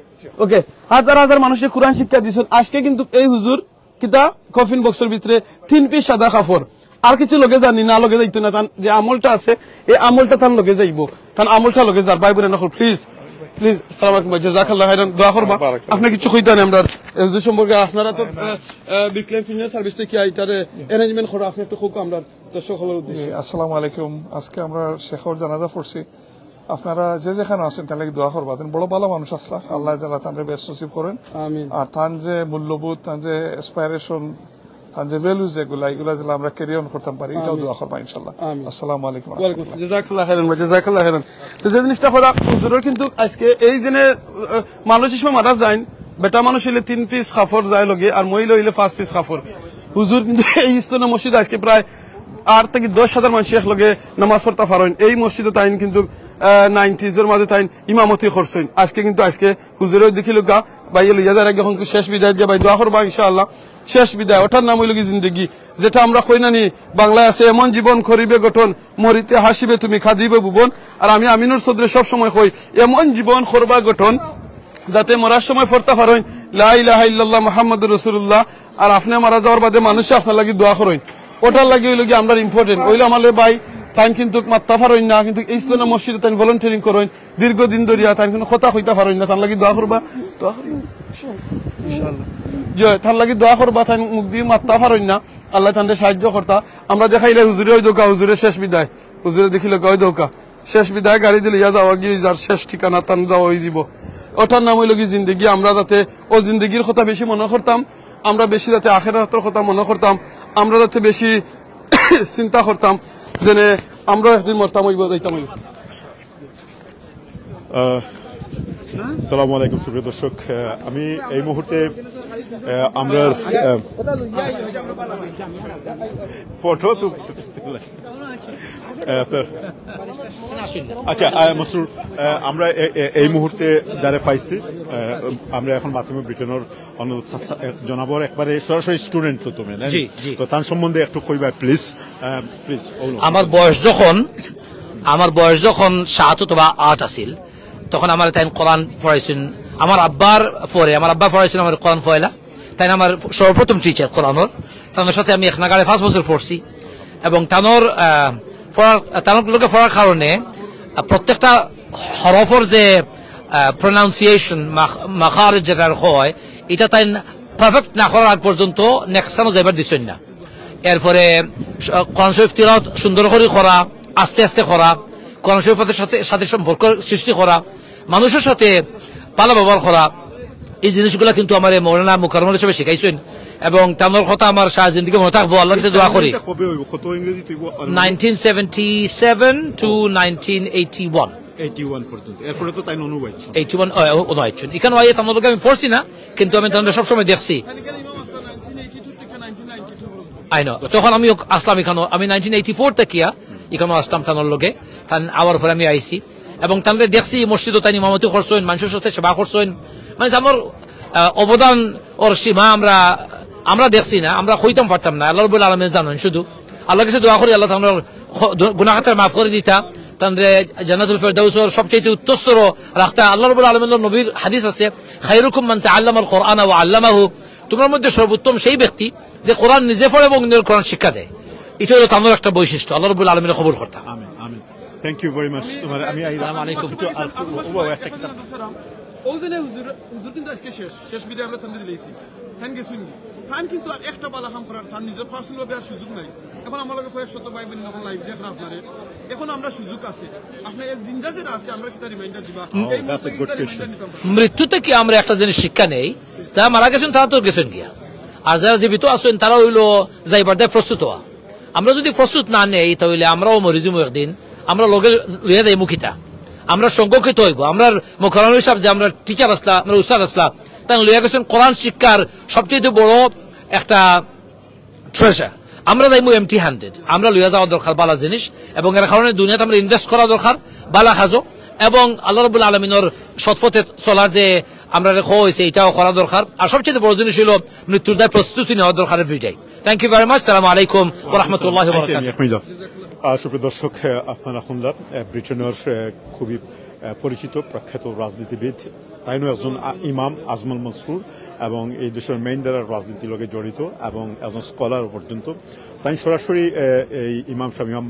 ওকে হাজার হাজার মানুষের কোরআন শিক্ষা দিছেন আজকে কিন্তু এই হুজুর কিতা কফিন বক্সের ভিতরে 3 পিস সাদা কাপড় আর কিছু লগে জানি না লগে যাইতো না যে আমলটা আছে এই আমলটা তার লগে যাইব তার আমলটা লগে যার ভাই বোনের নকল প্লিজ সালাম আলাইকুম ভাই জাযাকাল্লাহ খাইরান দোয়া করবা আপনি কিছু কইতা না আমরা এই সম্পর্কে আপনারা তো বিক্লেম ফিনান্স সার্ভিস থেকে আইটারে অ্যারেঞ্জমেন্ট করা আপনি একটু খুব আমরা দর্শক খবর উদ্দেশ্যে আসসালামু আলাইকুম আজকে আমরা শেখর জানাজা পড়ছি আপনারা যে যেখানে আছেন তাহলে দোয়া করবা বড় ভালো মানুষ আসলা আল্লাহ তাআলা তাদের বেস্ট নসিব করেন আমিন আর তান যে মূল্যবোধ তান যে অ্যাসপাইরেশন তান যে ভ্যালুজ এগুলা যেন আমরা ক্যারি অন করতে পারি এটাও দোয়া করবা ইনশাআল্লাহ আসসালামু আলাইকুম ওয়া আলাইকুম আসসালাম জাযাকাল্লাহ খাইরান ভাই জাযাকাল্লাহ খাইরান তো যে জিনিসটা করা হুজুরের কিন্তু আজকে এই দিনে মানুষ হিসেবে মারা যায় বেটা মানুষ হইলে 3 পিস কাপড় যায় লগে আর মহিলা হইলে 5 পিস কাপড় হুজুর কিন্তু এই ইসলামের মসজিদে আজকে প্রায় 8 থেকে 10,000 মানুষ একলগে নামাজ পড়তে পারেন এই মসজিদে তাইন কিন্তু 90s এর মাঝে তাইন ইমামতি করছেন আজকে কিন্তু আজকে হুজুরের দেখিল গা ভাই লইয়া যারা যখন শেষ বিদায় যে ভাই দোয়া করবা ইনশাআল্লাহ শেষ বিদায় ওঠার নাম হইল কি জিন্দগি যেটা আমরা কই নানি বাংলায় আছে এমন জীবন করিবে গঠন মরিতে হাসিবে তুমি খাদিবে ভুবন আর আমি আমিনুর চৌধুরী সব সময় কই এমন জীবন করবা গঠন যাতে মরার সময় পড়তে পারেন লা ইলাহা ইল্লাল্লাহ মুহাম্মাদুর রাসূলুল্লাহ আর আপনি মারা যাওয়ার বাদে মানুষ আপনার লাগি দোয়া করেন ওটার লাগি হইল কি আমরা ইম্পর্টেন্ট ওইলে আমাদের ভাই তাই কিন্তু মাত্তা পারেন না কিন্তু এই ইসলামের মসজিদে তাই ভলান্টিয়ারিং করেন দীর্ঘদিন ধরিয়া তাই কিন্তু কথা কইতা পারেন না তার লাগি দোয়া করবা ইনশাআল্লাহ যে তার লাগি দোয়া করবা তাই মুখ দিয়ে মাত্তা পারেন না আল্লাহ তাদের সাহায্য করতা আমরা দেখাইলে হুজুরে ওই দোকা হুজুরে শেষ বিদায় হুজুরে দেখিলে ওই দোকা শেষ বিদায় গাড়ি দিলে ইয়া যাওয়া গিয়ে যার শেষ ঠিকানা তান যাওয়া হয়ে যাব ওটার নাম হইল কি জিন্দগি আমরা যাতে ও জিন্দগির কথা বেশি মনে করতাম আমরা বেশি যাতে আখিরাতের কথা মনে করতাম আমরা যাতে বেশি চিন্তা করতাম যেন আমরা একদিন মরতাম হইব যাইতাম হইব আসসালামু আলাইকুম সুপ্রিয় দর্শক আমি এই মুহূর্তে আমরা ফটো তো আচ্ছা মসরুর আমরা এই মুহূর্তে যারা পাইছি আমরা এখন মাসিমো ব্রিটেনের জনাবর একবারে সরাসরি স্টুডেন্ট তো তুমি তো তার সম্বন্ধে একটু কইবা প্লিজ প্লিজ আমার বয়স যখন 7 অথবা 8 আছিল তখন আমার তাই কোরআন পড়াইছেন আমার আব্বা পড়াইছেন আমার কোরআন পয়লা তাই আমার সর্বপ্রথম টিচার কোরআনের তাদের সাথে আমি এক নাগাড়ে 5 বছর পড়ছি এবং তানোর লোকে পড়ার কারণে প্রত্যেকটা হরফের যে প্রনাউন্সিয়েশন মাখারিজ যেটা হয় এটা তাই পারফেক্ট না করার আগ পর্যন্ত নেক্সটানো যাইবার দিচ্ছেন না এরপরে কোরআন শরীফ তিলাওয়াত সুন্দর করে করা আস্তে আস্তে করা কোরআন শরীফের সাথে সম্পর্ক সৃষ্টি করা মানুষের সাথে ভালো ব্যবহার করা এই জিনিসগুলো কিন্তু আমার মৌলানা মুকাররম হিসেবে শিখাইছেন এবং তানোর কথা আমার সারা জিন্দেগি মনে থাকবো আল্লাহর কাছে দোয়া করি 1977 to 1981 পর্যন্ত এরপরে তো তাই অনুবাদ 81 অনুবাদ এখানে আইয়ে তানোর লোকে আমি পড়ছি না কিন্তু আমি তানোর সবসময় দেখছি আই নো তখন আমি আসলাম এখানে আমি 1984 থেকে এখানে আসলাম তানোর লোকে তান আওয়ার পরে আমি আইছি এবং তাদের দেখছি মসজিদও তাই ইমামতি করছেন মানুষের সাথে সেবা করছেন মানে আমার অবদান ওর সীমা আমরা আমরা দেখছি না, আমরা হইতাম পারতাম না। আল্লাহ রাব্বুল আলামিন জানেন, শুধু আল্লাহ কাছে দোয়া করি আল্লাহ তাআলা গুনাহ খাতা মাফ করে দিতা, তানরে জান্নাতুল ফেরদাউসের সবচেয়ে উত্তস্তর রাখতা। আল্লাহ রাব্বুল আলামিনের নবীর হাদিস আছে, খায়রুকুম মান তাআল্লামাল কুরআনা ওয়া আল্লামাহু, তোমার মধ্যে সর্বোত্তম সেই ব্যক্তি যে কোরআন নিজে পড়ে এবং নিজের কোরআন শিক্ষা দেয়। এটা হলো তাদের একটা বৈশিষ্ট্য। আল্লাহ রাব্বুল আলামিনের কবুল করতা। আমিন আমিন। Thank you very much. আমি আসসালামু আলাইকুম। একটা কিতাব ওজনে হুজুর কিন্তু আজকে শেষ বিদায় আমরা থানতে দিলেছি থান গেছুন থান, কিন্তু আর একটা বালা কাম করার থান নিজের পার্সোনাল ভাবে আর সুযোগ নাই। এখন আমার লগে ফয়ের শত ভাই বোন এখন লাইভ দেখেন আপনারে, এখন আমরা সুযোগ আছে, আপনি এক জিন্দা যেটা আছে আমরা কিতা রিমাইন্ডার দিবা এই রিমাইন্ডার নিতাম। মৃত্যু থেকে আমরা একটা জিনিস শিক্ষা নেই, যারা মারা গেছেন তারা তো গেছেন গিয়া, আর যারা জীবিত আছেন তারা হইলো যাইবার দেয় প্রস্তুত হওয়া। আমরা যদি প্রস্তুত না নেই তাহলে আমরাও মরে যাবো একদিন, আমরা লগে লইয়া যাই মুখিতা, আমরা সংগঠিত হইব। আমরা মোকাররম হিসাব যে আমরা টিচার আসলা, আমরা উস্তাদ আসলা, তাই লইয়া গেছেন কোরআন শিক্ষার সবচেয়ে বড় একটা ট্রেজার। আমরা যাইমু এমটি হ্যান্ডেড, আমরা লইয়া যাওয়া দরকার বালা জিনিস, এবং এর কারণে দুনিয়াতে আমরা ইনভেস্ট করা দরকার বালা খাজো, এবং আল্লাহ রাব্বুল আলামিনের সৎপথে চলার যে আমরা রেখা হয়েছে এটাও করা দরকার। আর সবচেয়ে বড় জিনিস হলো মৃত্যুর দায় প্রস্তুতি নেওয়া দরকার everyday. Thank you very much. আসসালামু আলাইকুম ওয়া রাহমাতুল্লাহি ওয়া বারাকাতুহু। সুপ্রিয় দর্শক, আপনারা শুনলাম ব্রিটেনের খুবই পরিচিত প্রখ্যাত রাজনীতিবিদ, তাই নয় একজন ইমাম আজমল মনসুর, এবং এই দেশের মেইন দ্বারা রাজনীতির লগে জড়িত এবং একজন স্কলার পর্যন্ত। তাই সরাসরি এই ইমাম সাহেব ইমাম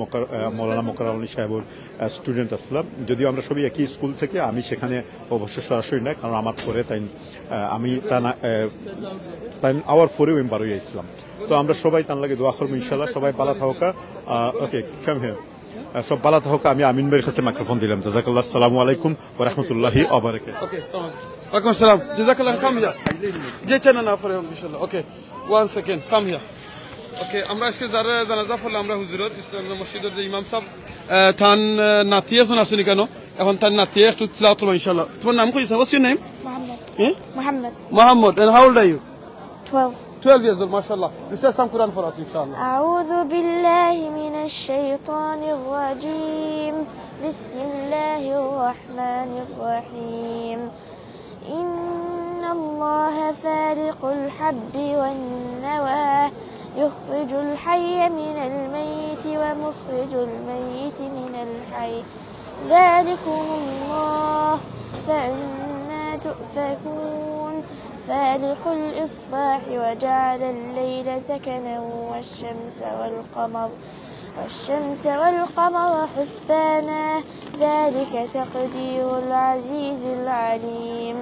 মৌলানা মোকাররম আলী সাহেবের স্টুডেন্ট আসলাম, যদিও আমরা সবই একই স্কুল থেকে। আমি সেখানে অবশ্য সরাসরি নয়, কারণ আমার পরে আমি আওয়ার পরেও আমি বারোই আসলাম। তো আমরা সবাই তার লাগে দোয়া করবো ইনশাল্লাহ, সবাই পালা থাকা। ওকে, কাম হিয়ার, সব পালা থাকা। আমি আমিন ভাইয়ের কাছে মাইক্রোফোন দিলাম। জাযাকাল্লাহ, আসসালামু আলাইকুম ওয়া রাহমাতুল্লাহি ওয়া বারাকাতুহু। ওকে, ওয়ালাইকুম আসসালাম, জাযাকাল্লাহ। কাম হিয়ার, যে চ্যানেল না ফর ইনশাআল্লাহ। ওকে, 1 সেকেন্ড, কাম হিয়ার। ওকে, আমরা আজকে যারা জানাজা পড়লাম আমরা হুজুরের ইসলাম মসজিদের যে ইমাম সাহেব থান নাতিয়ে শুন আসুনি কেন, এখন তার নাতিয়ে একটু তিলাওয়াত করব ইনশাআল্লাহ। তোমার নাম কইছ? What's your name? Muhammad. Muhammad. And how old are you? 12. 12 years old, mashallah. Recite some Quran for us, inshallah. أعوذ بالله من الشيطان الرجيم. بسم الله الرحمن الرحيم. إن الله فارق الحب والنوى يخرج الحي من الميت ومخرج الميت من الحي ذلكم الله فأنا تؤفكون. فالق الإصباح وجعل الليل سكنا والشمس والقمر حسبانا ذلك تقدير العزيز العليم.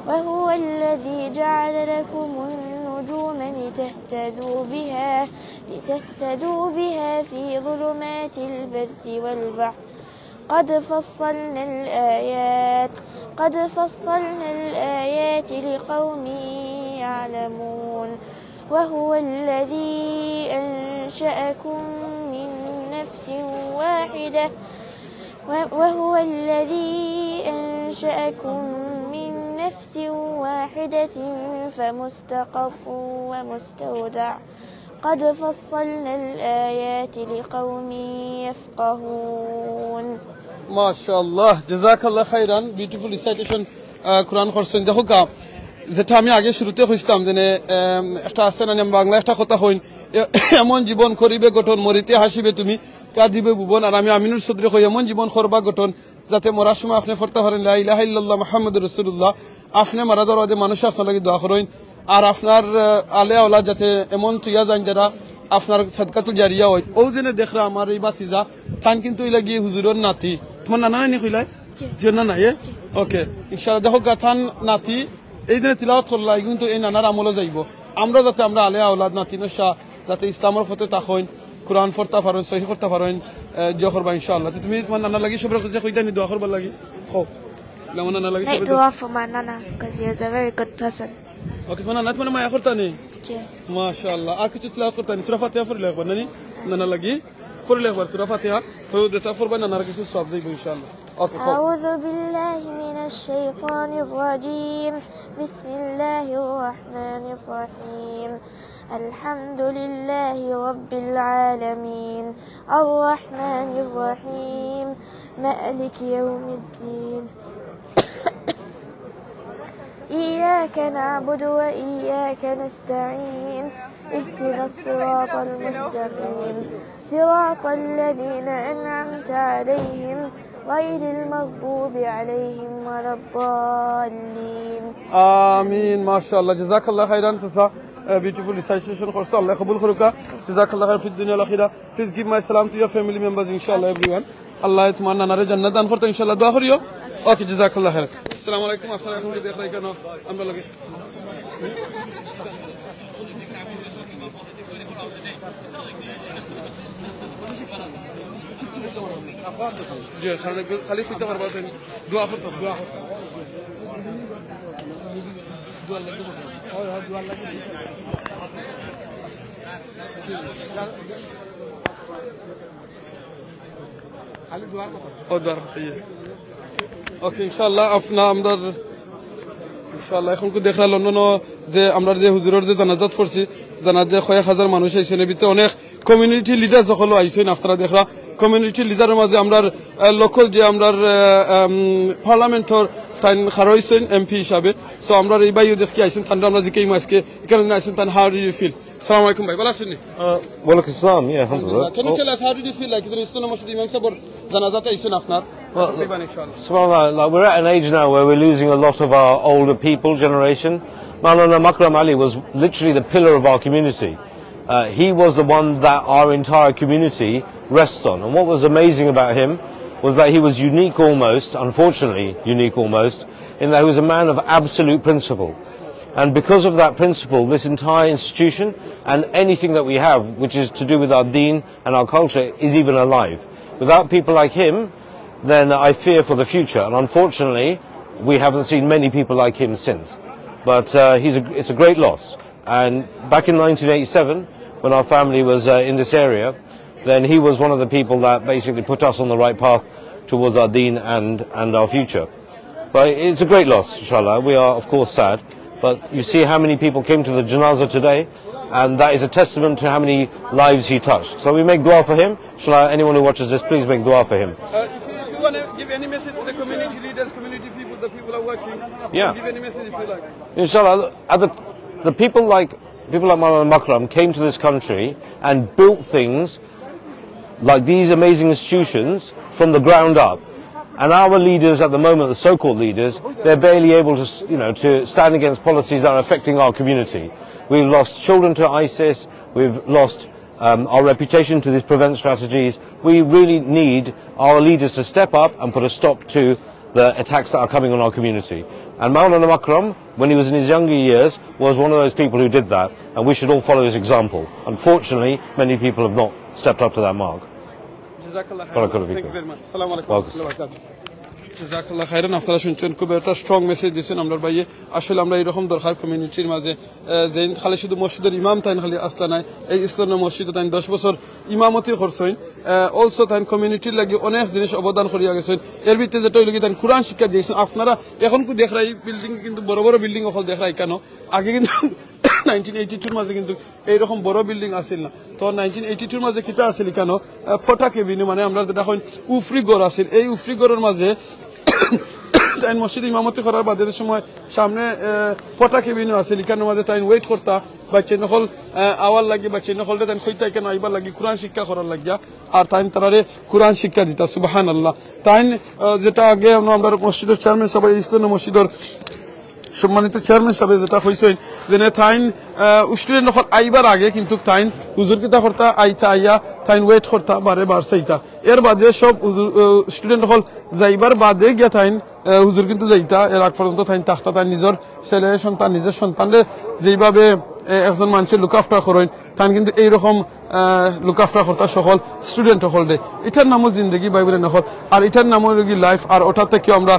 وهو الذي جعل لكم النجوم لتهتدوا بها في ظلمات البر والبحر. قد فصلنا الآيات لقوم يعلمون. وهو الذي أنشأكم من نفس واحدة فمستقر ومستودع. قد فصلنا الآيات لقوم يفقهون. মাশাআল্লাহ, জাযাকাল্লাহ খাইরান। বিউটিফুল রিসাইটেশন কোরআন করছেন। দেখো কা, যেটা আমি আগে শুরুতে কইছিলাম যে একটা আছে না বাংলা একটা কথা হইন, এমন জীবন করিবে গঠন মরিতে হাসিবে তুমি কাঁদিবে ভুবন। আর আমি আমিনুর চৌধুরী কই এমন জীবন করবা গঠন যাতে মরার সময় আপনি পড়তে পারেন লা ইলাহা ইল্লাল্লাহ মুহাম্মাদুর রাসূলুল্লাহ। আপনি মারা যাওয়ার আগে মানুষ আপনার লাগি দোয়া করেন, আর আপনার আলে আওলাদ যাতে এমন তুইয়া যান যারা আপনার সাদকাতুল জারিয়া হয়। ও জেনে দেখরা আমার এই বাতিজা তান কিন্তু এই লাগি হুজুরের নাতি। তোমার নানা নানি কইলাই যে না না এ ওকে ইনশাআল্লাহ। দেখো গাথান নাতি এই দিনে তিলাওয়াত করলা, কিন্তু এই নানার আমলে যাইব। আমরা যাতে আমরা আলে আওলাদ নাতি নশা যাতে ইসলামের পথে তাকইন, কোরআন পড়তে পারেন, সহিহ করতে পারেন, দোয়া করবা ইনশাআল্লাহ। তুমি তোমার নানা লাগি সবরে কইতা নি দোয়া করবার লাগি কও আমার নানা লাগি Make dua for my nana because he is a very good person. ওকে, তোমার নানা মানে মায়া করতা নি মাশাআল্লাহ। আর কিছু তিলাওয়াত করতা নি? সূরা ফাতিহা পড়লে একবার নানি নানা লাগি পড়লে একবার সূরা ফাতিহা তো দেতা পড়বা নানার কিছু সওয়াব যাইব ইনশাআল্লাহ। أعوذ بالله من الشيطان الرجيم. بسم الله الرحمن الرحيم. الحمد لله رب العالمين الرحمن الرحيم مالك يوم الدين إياك نعبد وإياك نستعين اهدنا الصراط المستقيم صراط الذين أنعمت عليهم غير المغضوب عليهم ولا الضالين আমিন মাশাআল্লাহ জাযাকাল্লাহ খাইরান চাচা beautiful recitation করছো আল্লাহ কবুল করুক জাযাকাল্লাহ খাইর ফিদ দুনিয়া ওয়াল আখিরা please give my salam to your family members inshallah everyone আল্লাহ তোমার নানারে জান্নাত দান করতে ইনশাআল্লাহ দোয়া করিও ওকে জাযাকাল্লাহ খাইর আসসালামু আলাইকুম আপনারা এখন কি দেখলাই কেন আমরা লাগে জি খালি কইতে পারবা দোয়া করতে দোয়া দোয়া লাগে দোয়া লাগে খালি দোয়া করতে ও দোয়া করতে ওকে ইনশাআল্লাহ আপনা আমরা ইনশাআল্লাহ এখন কি দেখলা লন্ডন যে আমরা যে হুজুরের যে জানাজাত করছি জানাজা কয়েক হাজার মানুষ আইছেন ভিতরে অনেক কমিউনিটি লিডার সকল আইছেন আপনারা দেখলা কমিউনিটি লিডারের মাঝে আমরা লোকাল যে আমরা পার্লামেন্টর তাই খারইছেন এমপি হিসাবে সো আমরা এই ভাইও দেখি আইছেন তান্ডা আমরা যে কেই মাসকে এখানে আইছেন তান হাউ ডু ইউ ফিল আসসালামু আলাইকুম ভাই ভালো আছেন ওয়ালাইকুম আসসালাম আলহামদুলিল্লাহ can you tell us how did you feel like the Islamic Masjid Imam Sabur জানাজাতে আইছেন আপনার Subhanallah, we're at an age now where we're losing a lot of our older people generation. Maulana Makram Ali was literally the pillar of our community. He was the one that our entire community rests on. And what was amazing about him was that he was unique almost, unfortunately unique almost, in that he was a man of absolute principle. And because of that principle, this entire institution and anything that we have, which is to do with our deen and our culture, is even alive. Without people like him, then I fear for the future. And unfortunately, we haven't seen many people like him since. But it's a great loss. And back in 1987, when our family was in this area, then he was one of the people that basically put us on the right path towards our deen and our future. But it's a great loss, inshallah. We are, of course, sad. But you see how many people came to the janazah today, and that is a testament to how many lives he touched. So we make dua for him. Inshallah, anyone who watches this, please make dua for him. If you want to give any message to the community leaders, community people, the people are watching, give any message if you like. Inshallah, the people like Maulana Makram came to this country and built things like these amazing institutions from the ground up. And our leaders at the moment, the so-called leaders, they're barely able to, to stand against policies that are affecting our community. We've lost children to ISIS. We've lost our reputation to these prevent strategies. We really need our leaders to step up and put a stop to the attacks that are coming on our community. And Maulana Makram, when he was in his younger years, was one of those people who did that. And we should all follow his example. Unfortunately, many people have not stepped up to that mark. Thank you very much. Assalamu alaikum. জাযাকাল্লাহ খাইরান আপনারা শুনছেন খুব একটা স্ট্রং মেসেজ দিয়েছেন আমরা ভাইয়ে আসলে আমরা এরকম দরকার কমিউনিটির মাঝে যে খালি শুধু মসজিদের ইমাম তাই খালি আসলা নাই এই ইসলামের মসজিদে তাই 10 বছর ইমামতি করছেন অলসো তাই কমিউনিটির লাগি অনেক জিনিস অবদান করিয়া গেছেন এর ভিতরে যেটা হইল কি তাই কোরআন শিক্ষা দিয়েছেন আপনারা এখন কি দেখ রাই বিল্ডিং কিন্তু বড় বড় বিল্ডিং ওখানে দেখ রাই কেন আগে কিন্তু 1982 মাঝে কিন্তু এইরকম বড় বিল্ডিং আসিল না তো 1982 মাঝে কিতা আসিল কেন ফটা কেবিন মানে আমরা যেটা এখন উফরি গড় আসিল এই উফরি গড়ের মাঝে তাই মসজিদ ইমামতি করার বাদের সময় সামনে ফটা কেবিন আছে লিখানোর মাঝে তাই ওয়েট করতা বাচ্চা নকল আওয়ার লাগি বাচ্চা নকলটা তাই খইতা কেন আইবার লাগি কোরআন শিক্ষা করার লাগিয়া আর তাই তারারে কোরআন শিক্ষা দিতা সুবহানাল্লাহ তাই যেটা আগে আমরা মসজিদের চেয়ারম্যান সবাই ইসলামের মসজিদের সম্মানিত চেয়ারম্যান সাহেব যেটা হইছেন যে তাইন স্টুডেন্ট নকল আইবার আগে কিন্তু তাইন হুজুর কিতা করতা আইতা আইয়া তাইন ওয়েট করতা বারে বার সেইটা এর বাদে সব স্টুডেন্ট নকল যাইবার বাদে গিয়া তাইন হুজুর কিন্তু যাইতা এর আগ পর্যন্ত তাইন তাখতা তাই নিজের ছেলে সন্তান নিজের সন্তানরে যেইভাবে একজন মানুষের লুক আফটার করেন তাইন কিন্তু এইরকম লুক আফটার করতা সকল স্টুডেন্ট হল দে এটার নামও জিন্দগি বাইবেলে নকল আর এটার নামও লাইফ আর ওটার থেকেও আমরা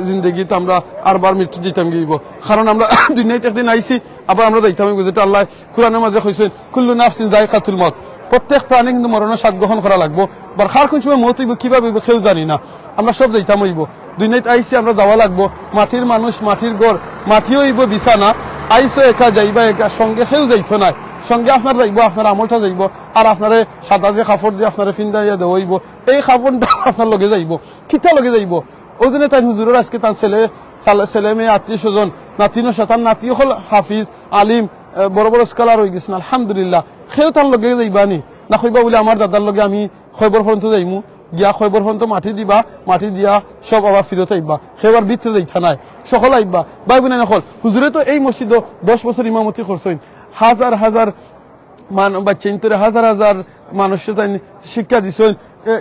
জিন্দগিতে আমরা আরবার মৃত্যু দিতাম গিয়েব কারণ আমরা দুনিয়াতে একদিন আইছি আবার আমরা যাইতাম যেটা আল্লাহ কোরআনের মাঝে কইছেন কুল্লু নাফসিন যায়কাতুল মউত প্রত্যেক প্রাণী কিন্তু মরণের স্বাদ গ্রহণ করা লাগবো বা কার কোন সময় মৌত হইব কিভাবে হইব কেউ জানি না আমরা সব যাইতাম হইব দুনিয়াতে আইছি আমরা যাওয়া লাগবো মাটির মানুষ মাটির ঘর মাটিও হইব বিছানা আইসো একা যাইবা একা সঙ্গে কেউ যাইতো না সঙ্গে আপনার যাইব আপনার আমলটা যাইব আর আপনারে সাদা যে কাপড় দিয়ে আপনারে ফিন্দাইয়া দেওয়া হইব এই কাপড়টা আপনার লগে যাইব কিতা লগে যাইব ওই দিনে তাই হুজুরের আজকে তার ছেলে মেয়ে আত্মীয় স্বজন নাতিনো সাতান নাতি হল হাফিজ আলিম বড় বড় স্কলার হয়ে গেছেন আলহামদুলিল্লাহ। সেও তার লগে যাইবানি না কইবা বলে আমার দাদার লগে আমি খৈবর পর্যন্ত যাইমু, গিয়া খৈবর পর্যন্ত মাটি দিবা, মাটি দিয়া সব আবার ফিরত আইবা, সেবার ভিতরে যাইতা নাই, সকল আইবা। ভাই বোনে নকল হুজুরে তো এই মসজিদ 10 বছর ইমামতি করছেন, হাজার হাজার বাচ্চা ইন্তরে হাজার হাজার মানুষের তাই শিক্ষা দিছেন,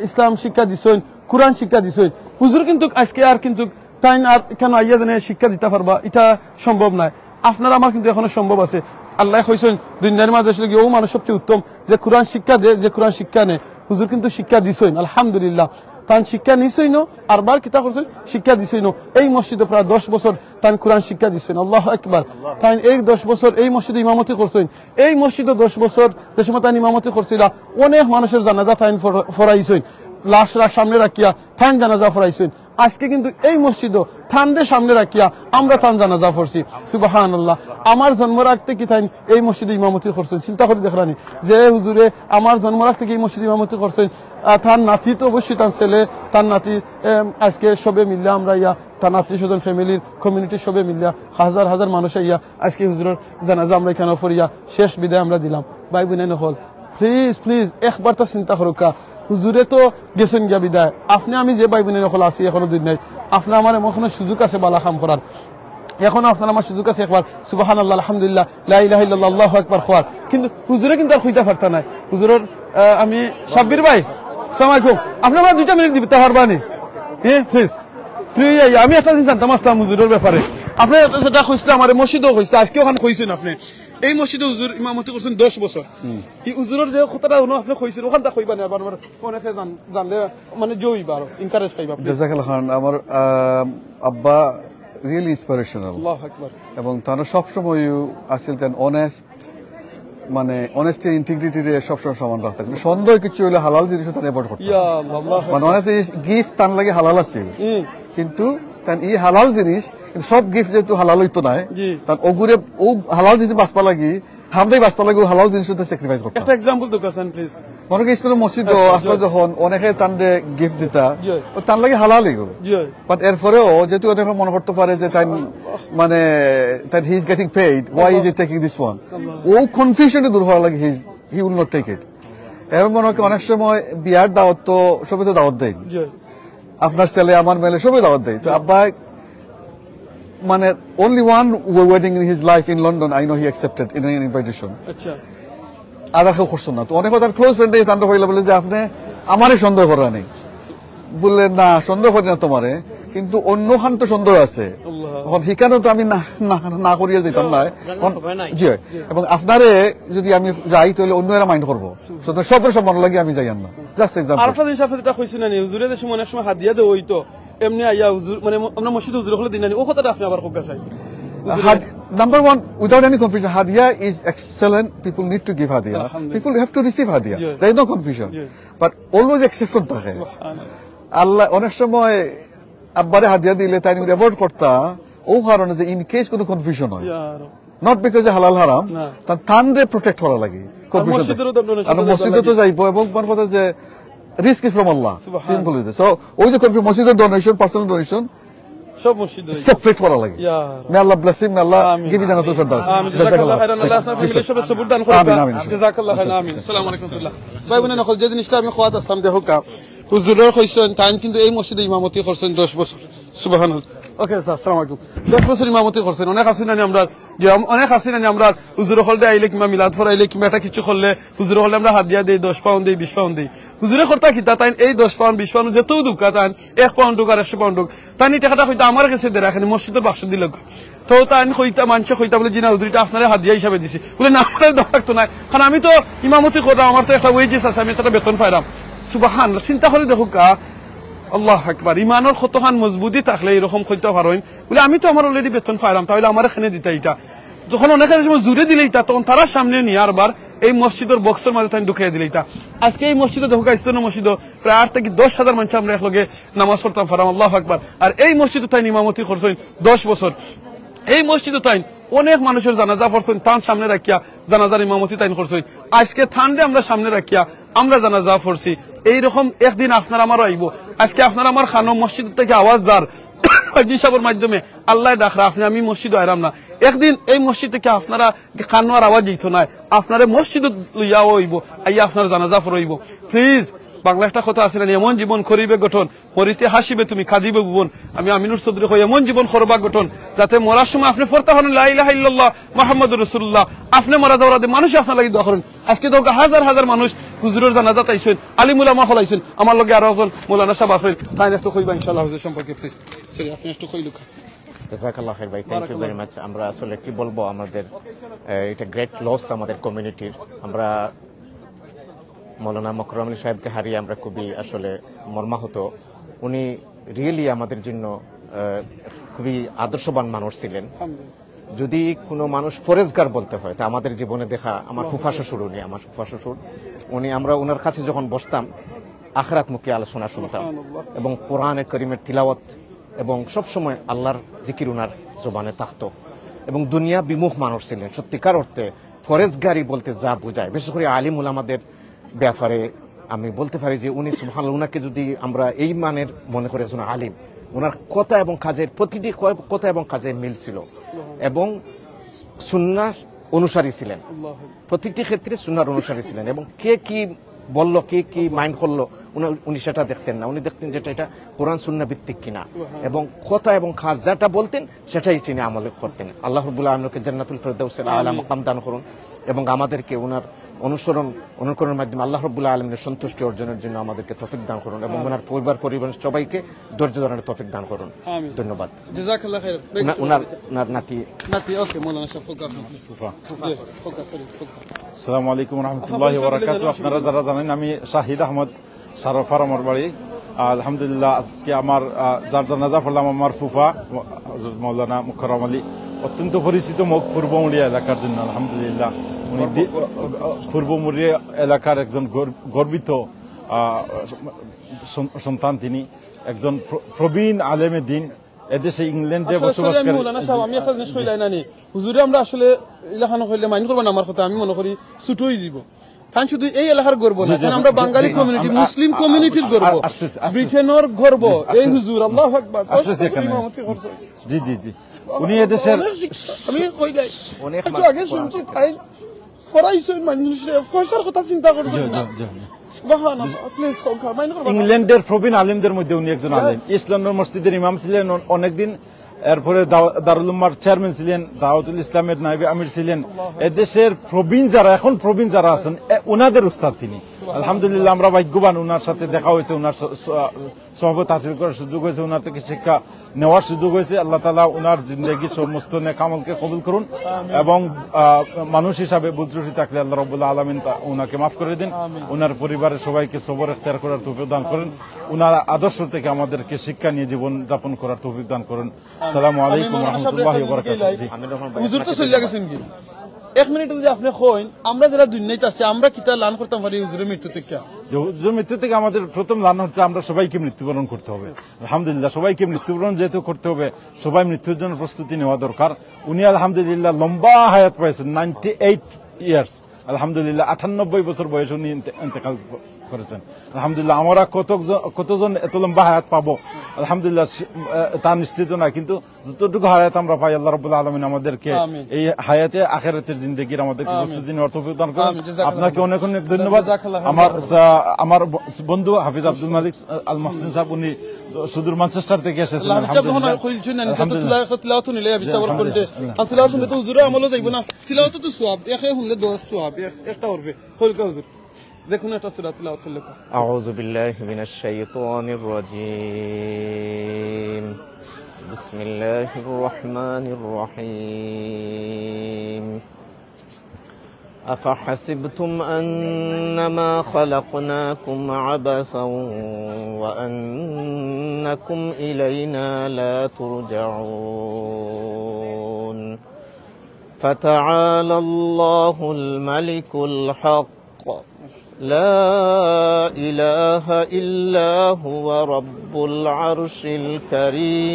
ইসলাম শিক্ষা দিছেন, কোরআন শিক্ষা দিছেন। হুজুর কিন্তু আজকে আর কিন্তু তাই আর কেন আইয়া জানে শিক্ষা দিতে পারবা, এটা সম্ভব নয়। আপনার আমার কিন্তু এখনো সম্ভব আছে। আল্লাহ কইছেন দুনিয়ার মাঝে আসলে ও মানুষ সবচেয়ে উত্তম যে কোরআন শিক্ষা দেয়, যে কোরআন শিক্ষা নেয়। হুজুর কিন্তু শিক্ষা দিছেন আলহামদুলিল্লাহ। তান শিক্ষা নিছই ন আর বার কিতা করছেন শিক্ষা দিছই ন। এই মসজিদে প্রায় 10 বছর তান কোরআন শিক্ষা দিছেন। আল্লাহু আকবার। তাই এই 10 বছর এই মসজিদে ইমামতি করছেন। এই মসজিদে 10 বছর যে সময় তান ইমামতি করছিল অনেক মানুষের জানাজা তাইন ফরাইছেন, লাশ সামনে রাখিয়া থান জানাজা ফরাইছেন। আজকে কিন্তু এই মসজিদও থানরে সামনে রাখিয়া আমরা থান জানাজা পড়ছি। সুবহানাল্লাহ। আমার জন্ম রাখতে কি তাই এই মসজিদে ইমামতি করছেন, চিন্তা করে দেখলানি যে হুজুরে আমার জন্ম রাখতে কি এই মসজিদে ইমামতি করছেন। তার নাতি তো অবশ্যই তার ছেলে তার নাতি আজকে সবে মিললে আমরা ইয়া তার আত্মীয় স্বজন ফ্যামিলির কমিউনিটির সবে মিললে হাজার হাজার মানুষ ইয়া আজকে হুজুরের জানাজা আমরা এখানে পড়িয়া শেষ বিদায় আমরা দিলাম। ভাই বোনে নকল প্লিজ প্লিজ একবার তো চিন্তা করুকা, হুজুরে তো গেছেন গিয়া বিদায়, আপনি আমি যে ভাই বোনের নকল আছি এখনো দিন নাই, আপনার আমার এখনো সুযোগ আছে বালা কাম করার, এখনো আপনার আমার সুযোগ আছে একবার সুবহানাল্লাহ আলহামদুলিল্লাহ লা ইলাহা ইল্লাল্লাহ আল্লাহু আকবার খোয়ার। কিন্তু হুজুরে কিন্তু আর কইতে পারতা নাই। হুজুরের আমি সাব্বির ভাই আসসালামু আলাইকুম, আপনি আমার 2টা মিনিট দিতে পারবানি? হ্যাঁ প্লিজ ফ্রি। আমি একটা জিনিস জানতাম আসলাম হুজুরের ব্যাপারে, আপনি যেটা কইছিলেন আমার মসজিদও কইছিলেন, আজকে ওখানে কইছেন আপনি এই মসজিদে হুজুর ইমামতি করছেন 10 বছর। এই হুজুরের যে কথাটা আপনি কইছেন ওখানটা কইবা না, বারবার অনেকে জানলে মানে জয়বা আর এনকারেজ পাইবা। জাযাকাল্লাহ খান। আমার আব্বা রিয়েলি ইন্সপিরেশনাল, আল্লাহু আকবার। এবং তারা সবসময় আসিলতেন অনেস্ট, মানে অনেস্টি ইন্টিগ্রিটির সবসময় সমান রাখতেন। সন্দেহ কিছু হইলে হালাল জিনিস তারা এভয়েড করতেন। মানে অনেক গিফট তার লাগে হালাল আছিল, কিন্তু ই হালাল জিনিস সব গিফট যেহেতু হালাল হইতো নাই, ওগুরে ও হালাল জিনিস বাঁচবা লাগি হামদাই বাঁচবা লাগে হালাল জিনিস স্যাক্রিফাইস করতে। একটা এক্সাম্পল তো কাছেন প্লিজ। মনে করি স্কুলের মসজিদ আসলে যখন অনেকে তানরে গিফট দিতা তার লাগে হালাল এগুলো, বাট এরপরেও যেহেতু অনেকে মনে করতে পারে যে তাই মানে তাই he is getting paid, why is it taking this one, ও কনফিউশনে দূর হওয়ার লাগে he will not take it. এবং মনে হয় অনেক সময় বিয়ার দাওয়াত তো সবই তো দাওয়াত দেয়, আপনার ছেলে আমার মেলে সবই দাওয়াত দেয়। তো আব্বা মানে only one wedding in his life in London I know he accepted in an invitation. আচ্ছা, আদার কেউ করছেন না। তো অনেক তার ক্লোজ ফ্রেন্ড তান্ডা হইলে বলে যে আপনি আমারই সন্দেহ করা নেই, বললেন না সন্দেহ করি না তোমারে, কিন্তু অন্য খান তো সন্দেহ আছে, এখন সেখানেও তো আমি না করিয়া যেতাম না। জি, এবং আপনারে যদি আমি যাই তাহলে অন্য এরা মাইন্ড করবো, সবের সব মনে লাগে আমি যাই না। Just example. আরেকটা জিনিস আপনি যেটা কইছেন না হুজুরে যে অনেক সময় হাদিয়া দেয় হইতো এমনি আইয়া হুজুর মানে আমরা মসজিদে হুজুর হলে দিন না, ও কথাটা আপনি আবার কোকা চাই। Number one, without any confusion, Hadiya is excellent. People need to give Hadiya. People have to receive Hadiya. There is no confusion. But always exception থাকে। আল্লাহ অনেক সময় আব্বারে হাদিয়া দিলে তাই অ্যাভয়েড করতা ও কারণে যে ইন কেস কোনো কনফিউশন হয়, নট বিকজ হালাল হারাম, তানরে প্রোটেক্ট করা লাগে কনফিউশন। আর মসজিদে তো যাইবো এবং কোন কথা যে risk is from Allah, simple is. So ওই যে কনফিউশন মসজিদের ডোনেশন পার্সোনাল ডোনেশন সব মসজিদ সেপারেট করা লাগে। মে আল্লাহ ব্লেস হিম, মে আল্লাহ গিভ হিম জান্নাতুল ফিরদাউস। জাযাকাল্লাহ খাইরান, আল্লাহ আপনার ফ্যামিলির সবে সবুর দান করুন। আমিন। জাযাকাল্লাহ খাইরান। আমিন। আসসালামু আলাইকুম ওয়া রাহমাতুল্লাহ। ভাই বোনেরা যে জিনিসটা আমি খোয়াত আসলাম দেখো কা হুজুরের কইছেন টাইম কিন্তু এই মসজিদে ইমামতি করছেন 10 বছর। সুবহানাল্লাহ। ওকে স্যার, আসসালামু আলাইকুম। 10 বছর ইমামতি করছেন। অনেক আসেন না আমরা অনেক আসেন না আমরা হুজুর হলদে আইলে কিংবা মিলাদ ফরাইলে কিংবা এটা কিছু করলে হুজুর হলে আমরা হাদিয়া দেই, 10 পাউন্ড দেই, 20 পাউন্ড দেই। হুজুরে করতা কিতা তাই এই 10 পাউন্ড 20 পাউন্ড যেতেও দুকা তাই 1 পাউন্ড আর 100 পাউন্ড তাই টাকাটা হইতা আমার কাছে দে রাখেন মসজিদের বাক্স দিল। তো তাই হইতা মানুষ হইতা বলে জিনা হুজুরিটা আপনারা হাদিয়া হিসাবে দিছি বলে না আমার দরকার না, কারণ আমি তো ইমামতি করলাম, আমার তো একটা ওয়েজেস আছে, আমি একটা বেতন পাইলাম। সুবহানাল্লাহ। চিন্তা করে দেখো কা আল্লাহ আকবার। ইমানের কতখান মজবুতি থাকলে এরকম কইতে পারেন বলে আমি তো আমার অলরেডি বেতন পাইলাম, তাহলে আমার এখানে দিতে এটা। যখন অনেকে সময় জুড়ে দিলে এটা তখন তারা সামনে নিয়ে আরবার এই মসজিদের বক্সের মাঝে তাই ঢুকিয়ে দিলে এটা। আজকে এই মসজিদে ঢুকা ইসলাম মসজিদ প্রায় 8 থেকে 10,000 মানুষ আমরা একলগে নামাজ পড়তাম পারাম। আল্লাহ আকবার। আর এই মসজিদে তাই ইমামতি করছেন 10 বছর। এই মসজিদে তাই অনেক মানুষের জানাজা পড়ছেন, তান সামনে রাখিয়া জানাজার ইমামতি তাই করছেন। আজকে থানরে আমরা সামনে রাখিয়া আমরা জানাজা পড়ছি। এইরকম একদিন আপনার আমার আইব। আজকে আপনার আমার খানো মসজিদ থেকে আওয়াজ যার সাহেবের মাধ্যমে আল্লাহ ডাকরা আপনি আমি মসজিদ আইরাম না, একদিন এই মসজিদ থেকে আপনারা খানোয়ার আওয়াজ দিত না, আপনারা মসজিদ লইয়াও হইব, আইয়া আপনার জানাজা পড়াইব। প্লিজ, বাংলা একটা কথা আছে না, এমন জীবন করিবে গঠন মরিতে হাসিবে তুমি কাঁদিবে ভুবন। আমি আমিনুর চৌধুরী কই এমন জীবন করবা গঠন যাতে মরার সময় আপনি ফরতে হন লা ইলাহা ইল্লাল্লাহ মুহাম্মাদুর রাসূলুল্লাহ, আপনি মরা যাওয়ার আগে মানুষ আপনার লাগি দোয়া করেন। আজকে তো হাজার হাজার মানুষ হুজুরের জানাজা তাইছেন, আলিম উলামা হলাইছেন, আমার লগে আরো একজন মৌলানা সাহেব আছেন, তাই একটু কইবা ইনশাআল্লাহ হুজুর সম্পর্কে প্লিজ। সরি, আপনি একটু কইলুক। জাযাকাল্লাহ খাইর ভাই, থ্যাংক ইউ ভেরি মাচ। আমরা আসলে কি বলবো, আমাদের এটা গ্রেট লস আমাদের কমিউনিটির। আমরা মৌলানা মকরম আলী সাহেবকে হারিয়ে আমরা খুবই আসলে মর্মাহত। উনি রিয়েলি আমাদের জন্য খুবই আদর্শবান মানুষ ছিলেন। যদি কোনো মানুষ পরেজগার বলতে হয় তা আমাদের জীবনে দেখা আমার ফুফা শ্বশুর, উনি আমার ফুফা শ্বশুর। আমরা ওনার কাছে যখন বসতাম আখিরাতমুখী আলোচনা শুনতাম এবং কোরআনে করিমের তিলাওয়াত এবং সবসময় আল্লাহর জিকির উনার জবানে থাকতো এবং দুনিয়া বিমুখ মানুষ ছিলেন। সত্যিকার অর্থে ফরেজগারি বলতে যা বোঝায়, বিশেষ করে আলিম উলামাদের ব্যাপারে আমি বলতে পারি যে উনি সুবহানাল্লাহ, উনাকে যদি আমরা এই মানের মনে করে একজন আলিম, ওনার কথা এবং কাজের প্রতিটি কথা এবং কাজের মিল ছিল এবং সুন্নাহ অনুসারী ছিলেন, প্রতিটি ক্ষেত্রে সুন্নাহর অনুসারী ছিলেন এবং কে কি বললো, কে কি মাইন্ড করলো উনি সেটা দেখতেন না। উনি দেখতেন যেটা এটা কোরআন সুন্নাহ ভিত্তিক কিনা এবং কথা এবং কাজ যেটা বলতেন সেটাই তিনি আমল করতেন। আল্লাহ রাব্বুল আলামিনকে জান্নাতুল ফেরদাউসের আলা মাকাম দান করুন এবং আমাদেরকে ওনার অনুকরণের মাধ্যমে আল্লাহ রাব্বুল আলামিনের সন্তুষ্টি অর্জনের জন্য আমাদেরকে তৌফিক দান করুন এবং ওনার পরিবার সবাইকে ধৈর্য ধরার তৌফিক দান করুন। ধন্যবাদ। জাযাকাল্লাহ খাইর। ওনার নাতি ওকে, মৌলানা সাহেব ফোকাস আসসালামু আলাইকুম রহমতুল্লাহি ওয়া বারাকাতুহু। আপনারা যারা জানেন আমি শাহিদ আহমদ সারফার আমার বাড়ি। আলহামদুলিল্লাহ, আজকে আমার যার জানাজা পড়লাম আমার ফুফা হযরত মাওলানা মুকাররম আলী, অত্যন্ত পরিচিত মুখ পূর্বমুড়িয়া এলাকার জন্য। আলহামদুলিল্লাহ, উনি পূর্বমুড়িয়া এলাকার একজন গর্বিত সন্তান। তিনি একজন প্রবীণ আলেমে দিন, এদেশে ইংল্যান্ডে বসবাসকারী। মৌলানা সাহেব, আমি একটা জিনিস কইলাই নানি হুজুরে, আমরা আসলে এলাকানো কইলে মাইন্ড করবেন আমার কথা, আমি মনে করি ছুটই যাব। কারণ শুধু এই এলাকার গর্ব না, আমরা বাঙালি কমিউনিটি, মুসলিম কমিউনিটির গর্ব, ব্রিটেনের গর্ব এই হুজুর। আল্লাহু আকবার। জি জি জি, উনি এদেশের আমি কইলাই অনেক আগে শুনছি তাই পড়াইছেন মানুষের পয়সার কথা চিন্তা করবেন না। ইংল্যান্ডের প্রবীণ আলিমদের মধ্যে উনি একজন আলিম। ইস্ট লন্ডন মসজিদের ইমাম ছিলেন অনেকদিন, এরপরে দারুল উম্মার চেয়ারম্যান ছিলেন, দাওয়াতুল ইসলামের নায়েবে আমির ছিলেন। এদেশের প্রবীণ যারা এখন প্রবীণ যারা আছেন উনাদের উস্তাদ তিনি। আলহামদুলিল্লাহ, আমরা ভাগ্যবান, উনার সাথে দেখা হয়েছে, উনার সহবত হাসিল করার সুযোগ হয়েছে, উনার থেকে শিক্ষা নেওয়ার সুযোগ হয়েছে। আল্লাহ তাআলা উনার জিন্দেগি সমস্ত নেক আমলকে কবুল করুন এবং মানুষ হিসাবে ভুল ত্রুটি থাকলে আল্লাহ রাব্বুল আলামিন উনাকে মাফ করে দিন। উনার পরিবারের সবাইকে সবর ইখতিয়ার করার তৌফিক দান করেন। উনার আদর্শ থেকে আমাদেরকে শিক্ষা নিয়ে জীবন যাপন করার তৌফিক দান করেন। আসসালামু আলাইকুম ওয়া রাহমাতুল্লাহি ওয়া বারাকাতুহু। হুজুর তো চলে গেছেন কি এক মিনিট যদি আপনি কইন, আমরা যারা দুনিয়াতে আছি আমরা কিতা লান করতাম পারি হুজুরের মৃত্যু থেকে? হুজুরের মৃত্যু থেকে আমাদের প্রথম লান হচ্ছে আমরা সবাইকে মৃত্যুবরণ করতে হবে। আলহামদুলিল্লাহ, সবাইকে মৃত্যুবরণ যেহেতু করতে হবে, সবাই মৃত্যুর জন্য প্রস্তুতি নেওয়া দরকার। উনি আলহামদুলিল্লাহ লম্বা হায়াত পাইছেন, 98 ইয়ার্স। আলহামদুলিল্লাহ 98 বছর বয়সে উনি ইন্তেকাল করেছেন। আলহামদুলিল্লাহ, আমরা কতজন এত লম্বা হায়াত পাবো আলহামদুলিল্লাহ তা নিশ্চিত না, কিন্তু যতটুকু হায়াত আমরা পাই আল্লাহ রাব্বুল আলামিন আমাদেরকে এই হায়াতে আখিরাতের জিন্দেগির আমাদেরকে প্রস্তুতি নেওয়ার তৌফিক দান করুন। আপনাকে অনেক অনেক ধন্যবাদ। আমার বন্ধু হাফিজ আব্দুল মালিক আল মাহসিন সাহেব, উনি সুদূর ম্যানচেস্টার থেকে এসেছেন। দেখুন একটা সূরা তিলাওয়াত করলে। আউযু বিল্লাহি মিনাশ শাইতানির রাজীম। বিসমিল্লাহির রহমানির রহিম। أفحسبتم أنما خلقناكم عبثا وأنكم إلينا لا ترجعون فتعالى الله الملك الحق لا إله إلا هو رب العرش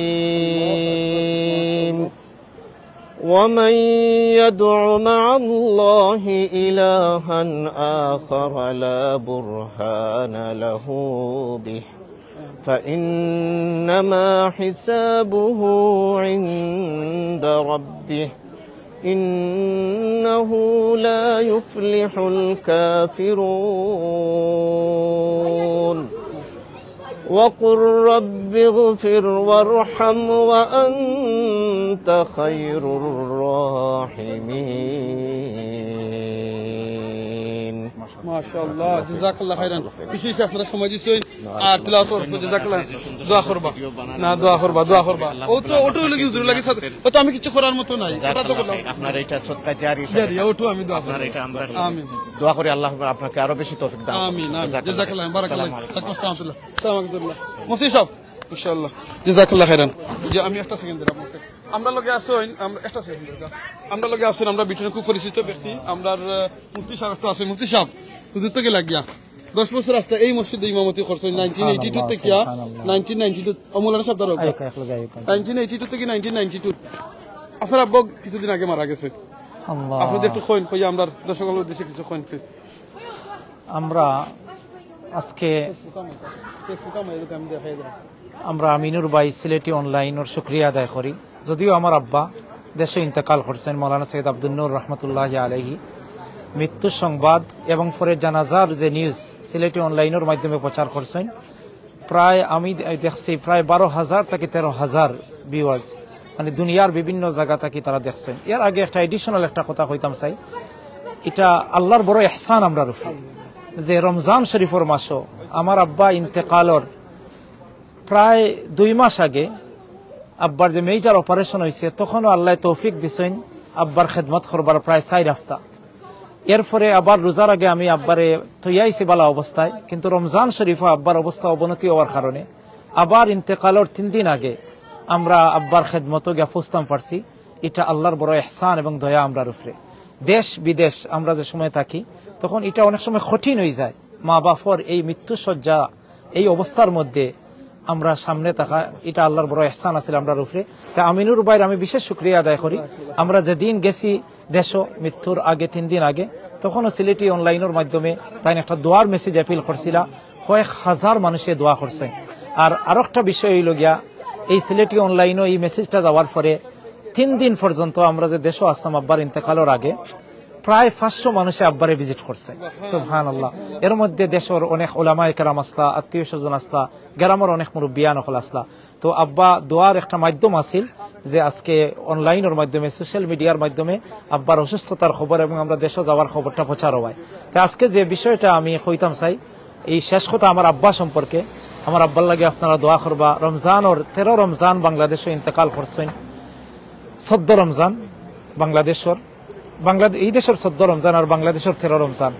الكريم ومن يدع مع الله إلها آخر لا برهان له به فإنما حسابه عند ربه إنه لا يفلح الكافرون وقل رب اغفر وارحم وأنت خير الراحمين মাশাআল্লাহ জাযাকাল্লাহ খাইরান কিছু হিসাব আপনারা সময় দিছেন আর তিলাওয়াত করতে জাযাকাল্লাহ দোয়া করবা না দোয়া করবা ও তো ওটো লাগি হুজুর লাগি সাথে ও তো আমি কিছু করার মতো নাই এটা তো বললাম আপনার এটা সদকা জারি ওটো আমি দোয়া আপনার এটা আমরা আমিন দোয়া করি আল্লাহ আপনাকে আরো বেশি তৌফিক দান আমিন জাযাকাল্লাহ বারাকাল্লাহ আসসালামু আলাইকুম মুফতি সাহেব ইনশাআল্লাহ জাযাকাল্লাহ খাইরান যে আমি একটা সেকেন্ড দেব আপনাকে আমরা লগে আসুন আমরা একটা সেকেন্ড আমরা লগে আসুন আমরা বিটনের খুব পরিচিত ব্যক্তি আমরার মুফতি সাহেব একটু আছে মুফতি সাহেব হুজুর থেকে লাগিয়া 10 বছর আসলে এই মসজিদে ইমামতি করছেন 1982 থেকে 1992 অমলানা সাহেব দারোগা 1982 থেকে 1992 আপনার আব্বা কিছুদিন আগে মারা গেছে আল্লাহ আপনাদের একটু কইন কই আমরা দর্শকদের উদ্দেশ্যে কিছু কইন প্লিজ আমরা আজকে আমরা আমিনুর ভাই সিলেটি অনলাইনের শুকরিয়া আদায় করি যদিও আমার আব্বা দেশে ইন্তেকাল করছেন মৌলানা সৈয়দ আব্দুল নূর রহমতুল্লাহ আলাইহি মৃত্যুর সংবাদ এবং পরে জানাজার যে নিউজ সিলেটি অনলাইনের মাধ্যমে প্রচার করছেন প্রায় আমি দেখছি প্রায় 12,000 থেকে 13,000 ভিউয়ার্স মানে দুনিয়ার বিভিন্ন জায়গা থেকে তারা দেখছেন এর আগে একটা এডিশনাল একটা কথা কইতাম চাই এটা আল্লাহর বড় ইহসান আমরা রুফি যে রমজান শরীফের মাসও আমার আব্বা ইন্তেকালর প্রায় 2 মাস আগে আব্বার যে মেজর অপারেশন হয়েছে তখনও আল্লাহ তৌফিক দিছেন আব্বার খেদমত করবার প্রায় 4 হপ্তাহ এরপরে আবার রোজার আগে আমি আব্বারে তৈয়াইছি বালা অবস্থায় কিন্তু রমজান শরীফ আব্বার অবস্থা অবনতি হওয়ার কারণে আবার ইন্তেকালর 3 দিন আগে আমরা আব্বার খেদমত গিয়া ফুসতাম পারছি এটা আল্লাহর বড় ইহসান এবং দয়া আমরার উপরে দেশ বিদেশ আমরা যে সময় থাকি তখন এটা অনেক সময় কঠিন হয়ে যায় মা বাপর এই মৃত্যুসজ্জা এই অবস্থার মধ্যে আমরা সামনে থাকা এটা আল্লাহর বড় ইহসান আছে আমরার উপরে তা আমিনুর ভাইয়ের আমি বিশেষ শুকরিয়া আদায় করি আমরা যেদিন গেছি দেশ মৃত্যুর আগে 3 দিন আগে তখনও সিলেটি অনলাইনের মাধ্যমে তাই একটা দোয়ার মেসেজ অ্যাপিল করছিলা কয়েক হাজার মানুষে দোয়া করছেন আর আরেকটা বিষয় হইল গিয়া এই সিলেটি অনলাইনও এই মেসেজটা যাওয়ার পরে 3 দিন পর্যন্ত আমরা যে দেশে আসতাম আব্বার ইন্তেকালের আগে প্রায় 500 মানুষে আব্বারে ভিজিট করছে সুবহানাল্লাহ এর মধ্যে দেশের অনেক উলামায়ে কেরাম আসলা আত্মীয় স্বজন আসলা গ্রামের অনেক মুরব্বিয়ান হল আসলা তো আব্বা দোয়ার একটা মাধ্যম আছিল যে আজকে অনলাইনের মাধ্যমে সোশ্যাল মিডিয়ার মাধ্যমে আব্বার অসুস্থতার খবর এবং আমরা দেশে যাওয়ার খবরটা প্রচার হয় তো আজকে যে বিষয়টা আমি কইতাম চাই এই শেষ কথা আমার আব্বা সম্পর্কে আমার আব্বার লাগে আপনারা দোয়া করবা রমজানের 13 রমজান বাংলাদেশে ইন্তেকাল করছেন 14 রমজান বাংলাদেশের এই দেশের 14 রমজান আর বাংলাদেশের 13 রমজান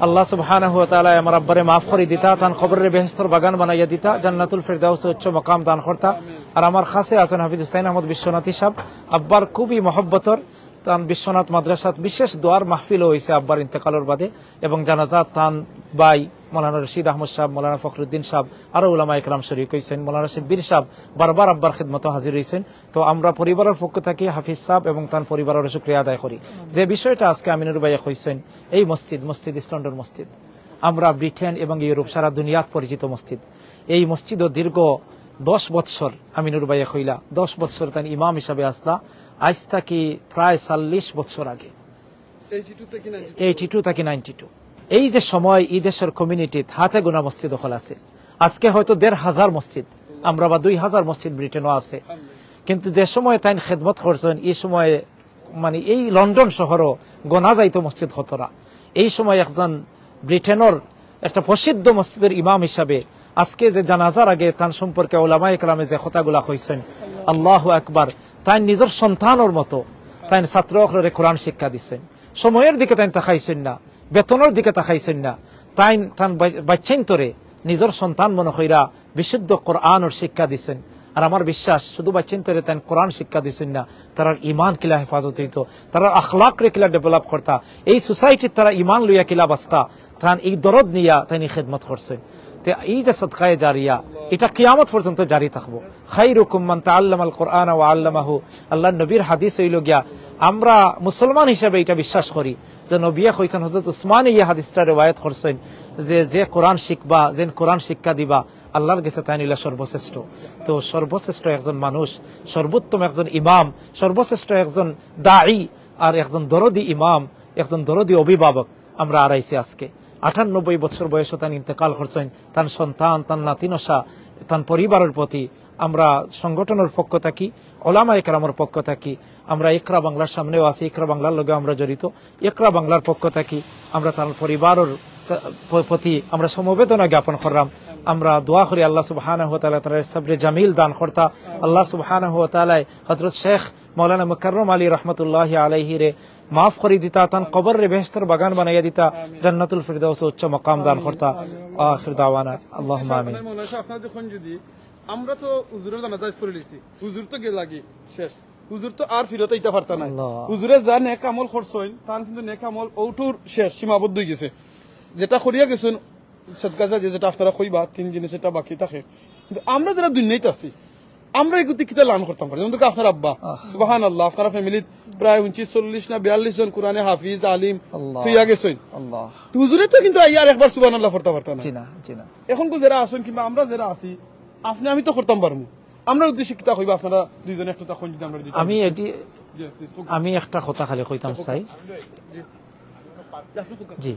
আল্লাহ সুবহানাহু ওয়া তাআলা আমার আব্বারে মাফ করে দিতা তান কবরের বেহেশতের বাগান বানাইয়া দিতা জান্নাতুল ফিরদাউসে উচ্চ মাকাম দান করতা আর আমার খাসে আছেন হাফিজ হুসাইন আহমদ বিশ্বনাথী সাহেব আব্বার খুবই মহব্বতর তান বিশ্বনাথ মাদ্রাসাত বিশেষ দোয়ার মাহফিল হয়েছে আব্বার ইন্তেকালের বাদে এবং জানাজা তান বাই মৌলানা রশিদ আহমদ সাহেব মৌলানা ফখরুদ্দিন সাহেব আরো উলামায়ে কেরাম শরীক হয়েছেন মৌলানা শিববীর সাহেব বারবার আব্বার খিদমত হাজির হয়েছেন তো আমরা পরিবারের পক্ষ থেকে হাফিজ সাহেব এবং তার পরিবারের শুকরিয়া আদায় করি যে বিষয়টা আজকে আমিনুর ভাইয়া কইছেন এই মসজিদ ইস্ট লন্ডন মসজিদ আমরা ব্রিটেন এবং ইউরোপ সারা দুনিয়াত পরিচিত মসজিদ এই মসজিদও দীর্ঘ 10 বৎসর আমিনুর ভাইয়া কইলা 10 বৎসর তাই ইমাম হিসাবে আসলা আজ থেকে প্রায় 40 বছর আগে 82 থেকে 92 এই যে সময় এই দেশের কমিউনিটি হাতে গোনা মসজিদ দখল আছে আজকে হয়তো 1,500 মসজিদ আমরা বা 2,000 মসজিদ ব্রিটেনও আছে কিন্তু যে সময় তাই খেদমত করছেন এই সময়ে মানে এই লন্ডন শহরও গোনা যাইতো মসজিদ হতরা এই সময় একজন ব্রিটেনের একটা প্রসিদ্ধ মসজিদের ইমাম হিসাবে আজকে যে জানাজার আগে তার সম্পর্কে উলামায়ে কেরামে যে কথাগুলা কইছেন আল্লাহু আকবার তাই নিজের সন্তানের মতো তাই ছাত্ররে কোরআন শিক্ষা দিচ্ছেন সময়ের দিকে তাই তাকাইছেন না বেতনের দিকে তাকাইছেন না তাই তান বাচ্চাইন তোরে নিজের সন্তান মনে কইরা বিশুদ্ধ কোরআনের শিক্ষা দিচ্ছেন আর আমার বিশ্বাস শুধু বাচ্চাইন তোরে তাই কোরআন শিক্ষা দিচ্ছেন না তার ইমান কিলা হেফাজত হইত তার আখলাক রে কিলা ডেভেলপ করতা এই সোসাইটির তারা ইমান লইয়া কিলা বাস্তা তান এই দরদ নিয়া তাই খেদমত করছেন তে এই যে সদকায়ে জারিয়া এটা কিয়ামত পর্যন্ত জারি থাকবো। খাইরুকুম মান তাআল্লামাল কোরআন ওয়া আল্লামাহু, আল্লাহর নবীর হাদিস হইল গিয়া, আমরা মুসলমান হিসেবে এটা বিশ্বাস করি যে নবী কইছেন, হযরত উসমান এই হাদিসটা riwayat করছেন যে কোরআন শিখবা, যে কোরআন শিক্ষা দিবা, আল্লাহর কাছে তাই নিলা সর্বশ্রেষ্ঠ। তো সর্বশ্রেষ্ঠ একজন মানুষ, সর্বোত্তম একজন ইমাম, সর্বশ্রেষ্ঠ একজন দাঈ আর একজন দরদি ইমাম, একজন দরদি অভিভাবক আমরা আড়াইছি আজকে। 98 বছর বয়সে তান ইন্তেকাল করছেন। তার সন্তান, তার নাতিনশা, তার পরিবারের প্রতি আমরা সংগঠনের পক্ষ থাকি, ওলামায়ে কেরামের পক্ষ থাকি, আমরা ইকরা বাংলার সামনেও আছি, ইকরা বাংলার লগে আমরা জড়িত, ইকরা বাংলার পক্ষ থাকি আমরা তার পরিবারের প্রতি আমরা সমবেদনা জ্ঞাপন করলাম। আমরা দোয়া করি আল্লাহ সুবহানাহু ওয়া তাআলা তার সবরে জামিল দান করতা। আল্লাহ সুবহানাহু ওয়া তাআলা হযরত শেখ মাওলানা মুকাররম আলী রহমতুল্লাহি আলাইহি রে মাফ করে দিতা, তান কবর রে বেহেশতের বাগান বানাইয়া দিতা, জান্নাতুল ফিরদাউস উচ্চ মাকাম দান করতা। আখির দাওয়ানা আল্লাহুম্মা আমিন। আপনারা যখন যদি আমরা তো হুজুরের জানাজা করে লইছি, হুজুর তো গে লাগি শেষ, হুজুর তো আর ফিরতে আইতা পারতা না। হুজুরে যা নেক আমল করছেন তান কিন্তু নেক আমল ওটুর শেষ সীমাবদ্ধ হয়ে গেছে। যেটা করিয়া গেছেন সদকা জারিয়া, যেটা আপনারা কইবা 3 জিনিস এটা বাকি থাকে। কিন্তু আমরা যারা দুনিয়াতে আছি আমরা এই গতি কিতা লান করতাম পারি। যেমন আপনার আব্বা সুবহানাল্লাহ, আপনার ফ্যামিলিত প্রায় 29-40 না 42 জন কোরআনে হাফিজ আলিম তুইয়া গেছেন। আল্লাহ হুজুরে তো কিন্তু আর একবার সুবহানাল্লাহ পড়তে পারতা না। জি না, জি না। এখন তো যারা আছেন কিংবা আমরা যারা আছি, আপনি আমি তো করতাম পারবো। আমরা উদ্দেশ্যে কিতা কইবা আপনারা দুইজনে একটা তখন যদি আমরা আমি একটা কথা খালি কইতাম চাই। জি,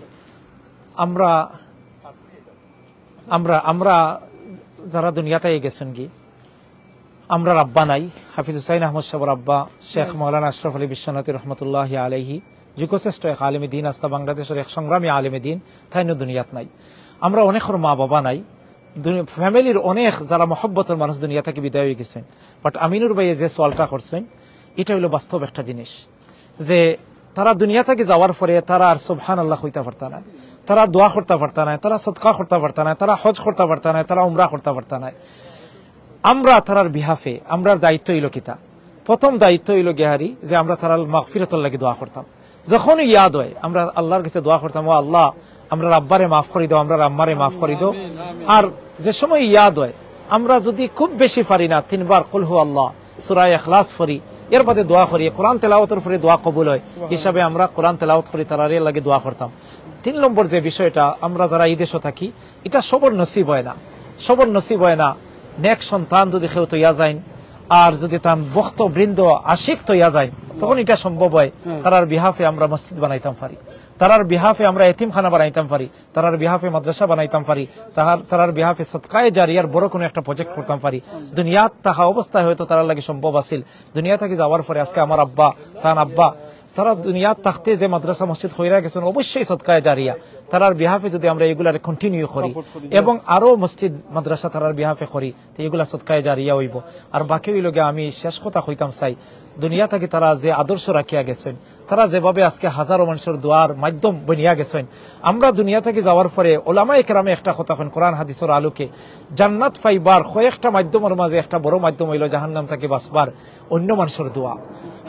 আমরা আমরা আমরা যারা দুনিয়াতে গেছেন কি, আমরা আব্বা নাই, হাফিজ হুসাইন আহমদ সাহেবের আব্বা শেখ মাওলানা আশরাফ আলী বিশ্বনাথী রহমতুল্লাহি আলাইহি যুগশ্রেষ্ঠ এক আলেমে দিন, আস্তা বাংলাদেশের এক সংগ্রামী আলেমে দিন, তাই দুনিয়াত নাই। আমরা অনেকের মা বাবা নাই, ফ্যামিলির অনেক যারা মহব্বতের মানুষ দুনিয়া থেকে বিদায় হয়ে গেছেন। বাট আমিনুর ভাইয়ে যে সোয়ালটা করছেন এটা হইল বাস্তব একটা জিনিস, যে তারা দুনিয়া থেকে যাওয়ার পরে তারা আর সুবহানাল্লাহ হইতে পারত না, তারা দোয়া করতে পারত না, তারা সদকা করতে পারত না, তারা হজ করতে পারত না, তারা উমরা করতে পারত না। আমরা তারার বিহাফে আমরার দায়িত্ব হইল কিতা, প্রথম দায়িত্ব হইল গেহারি যে আমরা তারার মাগফিরাতের লাগি দোয়া করতাম। যখন ইয়াদ হয় আমরা আল্লাহর কাছে দোয়া করতাম, ও আল্লাহ আমরা আব্বারে মাফ করে দাও, আমরা আম্মারে মাফ করে দাও। আর যে সময় ইয়াদ হয় আমরা যদি খুব বেশি পারি না 3 বার কুল হু আল্লাহ সূরা ইখলাস পড়ি, এর বাদে দোয়া করি, কোরআন তেলাওয়াতের পরে দোয়া কবুল হয় হিসাবে আমরা কোরআন তেলাওয়াত করি, তারারে লাগে দোয়া করতাম। 3 নম্বর যে বিষয়টা, আমরা যারা এই দেশে থাকি এটা সবর নসিব হয় না, সবর নসিব হয় না। নেক সন্তান যদি কেউ তৈয়া যায় আর যদি তার ভক্ত বৃন্দ আশিক তৈয়া যায়, তখন এটা সম্ভব হয় তারার বিহাফে আমরা মসজিদ বানাইতাম পারি, তারার বিহাফে আমরা এতিমখানা বানাইতাম পারি, তারার বিহাফে মাদ্রাসা বানাইতাম পারি, তারার বিহাফে সদকায়ে জারিয়ার বড় কোনো একটা প্রজেক্ট করতাম পারি। দুনিয়াত তাহা অবস্থায় হয়তো তারার লাগে সম্ভব আছিল। দুনিয়া থেকে যাওয়ার পরে আজকে আমার আব্বা, তার আব্বা, তারা দুনিয়াত থাকতে যে মাদ্রাসা মসজিদ হইরা গেছেন, অবশ্যই সদকায়ে জারিয়া। তারার বিহাফে যদি আমরা এগুলার কন্টিনিউ করি এবং আরো মসজিদ মাদ্রাসা তারার বিহাফে করি, তো এগুলা সদকায়ে জারিয়া হইব। আর বাকি হইল গিয়ে আমি শেষ কথা কইতাম চাই, দুনিয়া থেকে তারা যে আদর্শ রাখিয়া গেছেন, তারা যেভাবে আজকে হাজারো মানুষের দোয়ার মাধ্যম বনিয়া গেছেন, আমরা দুনিয়া থেকে যাওয়ার পরে ওলামায়ে কেরামে একটা কথা কন, কোরআন হাদিসের আলোকে জান্নাত পাইবার কয়েকটা মাধ্যমের মাঝে একটা বড় মাধ্যম হইল জাহান্নাম থেকে বাঁচবার অন্য মানুষের দোয়া।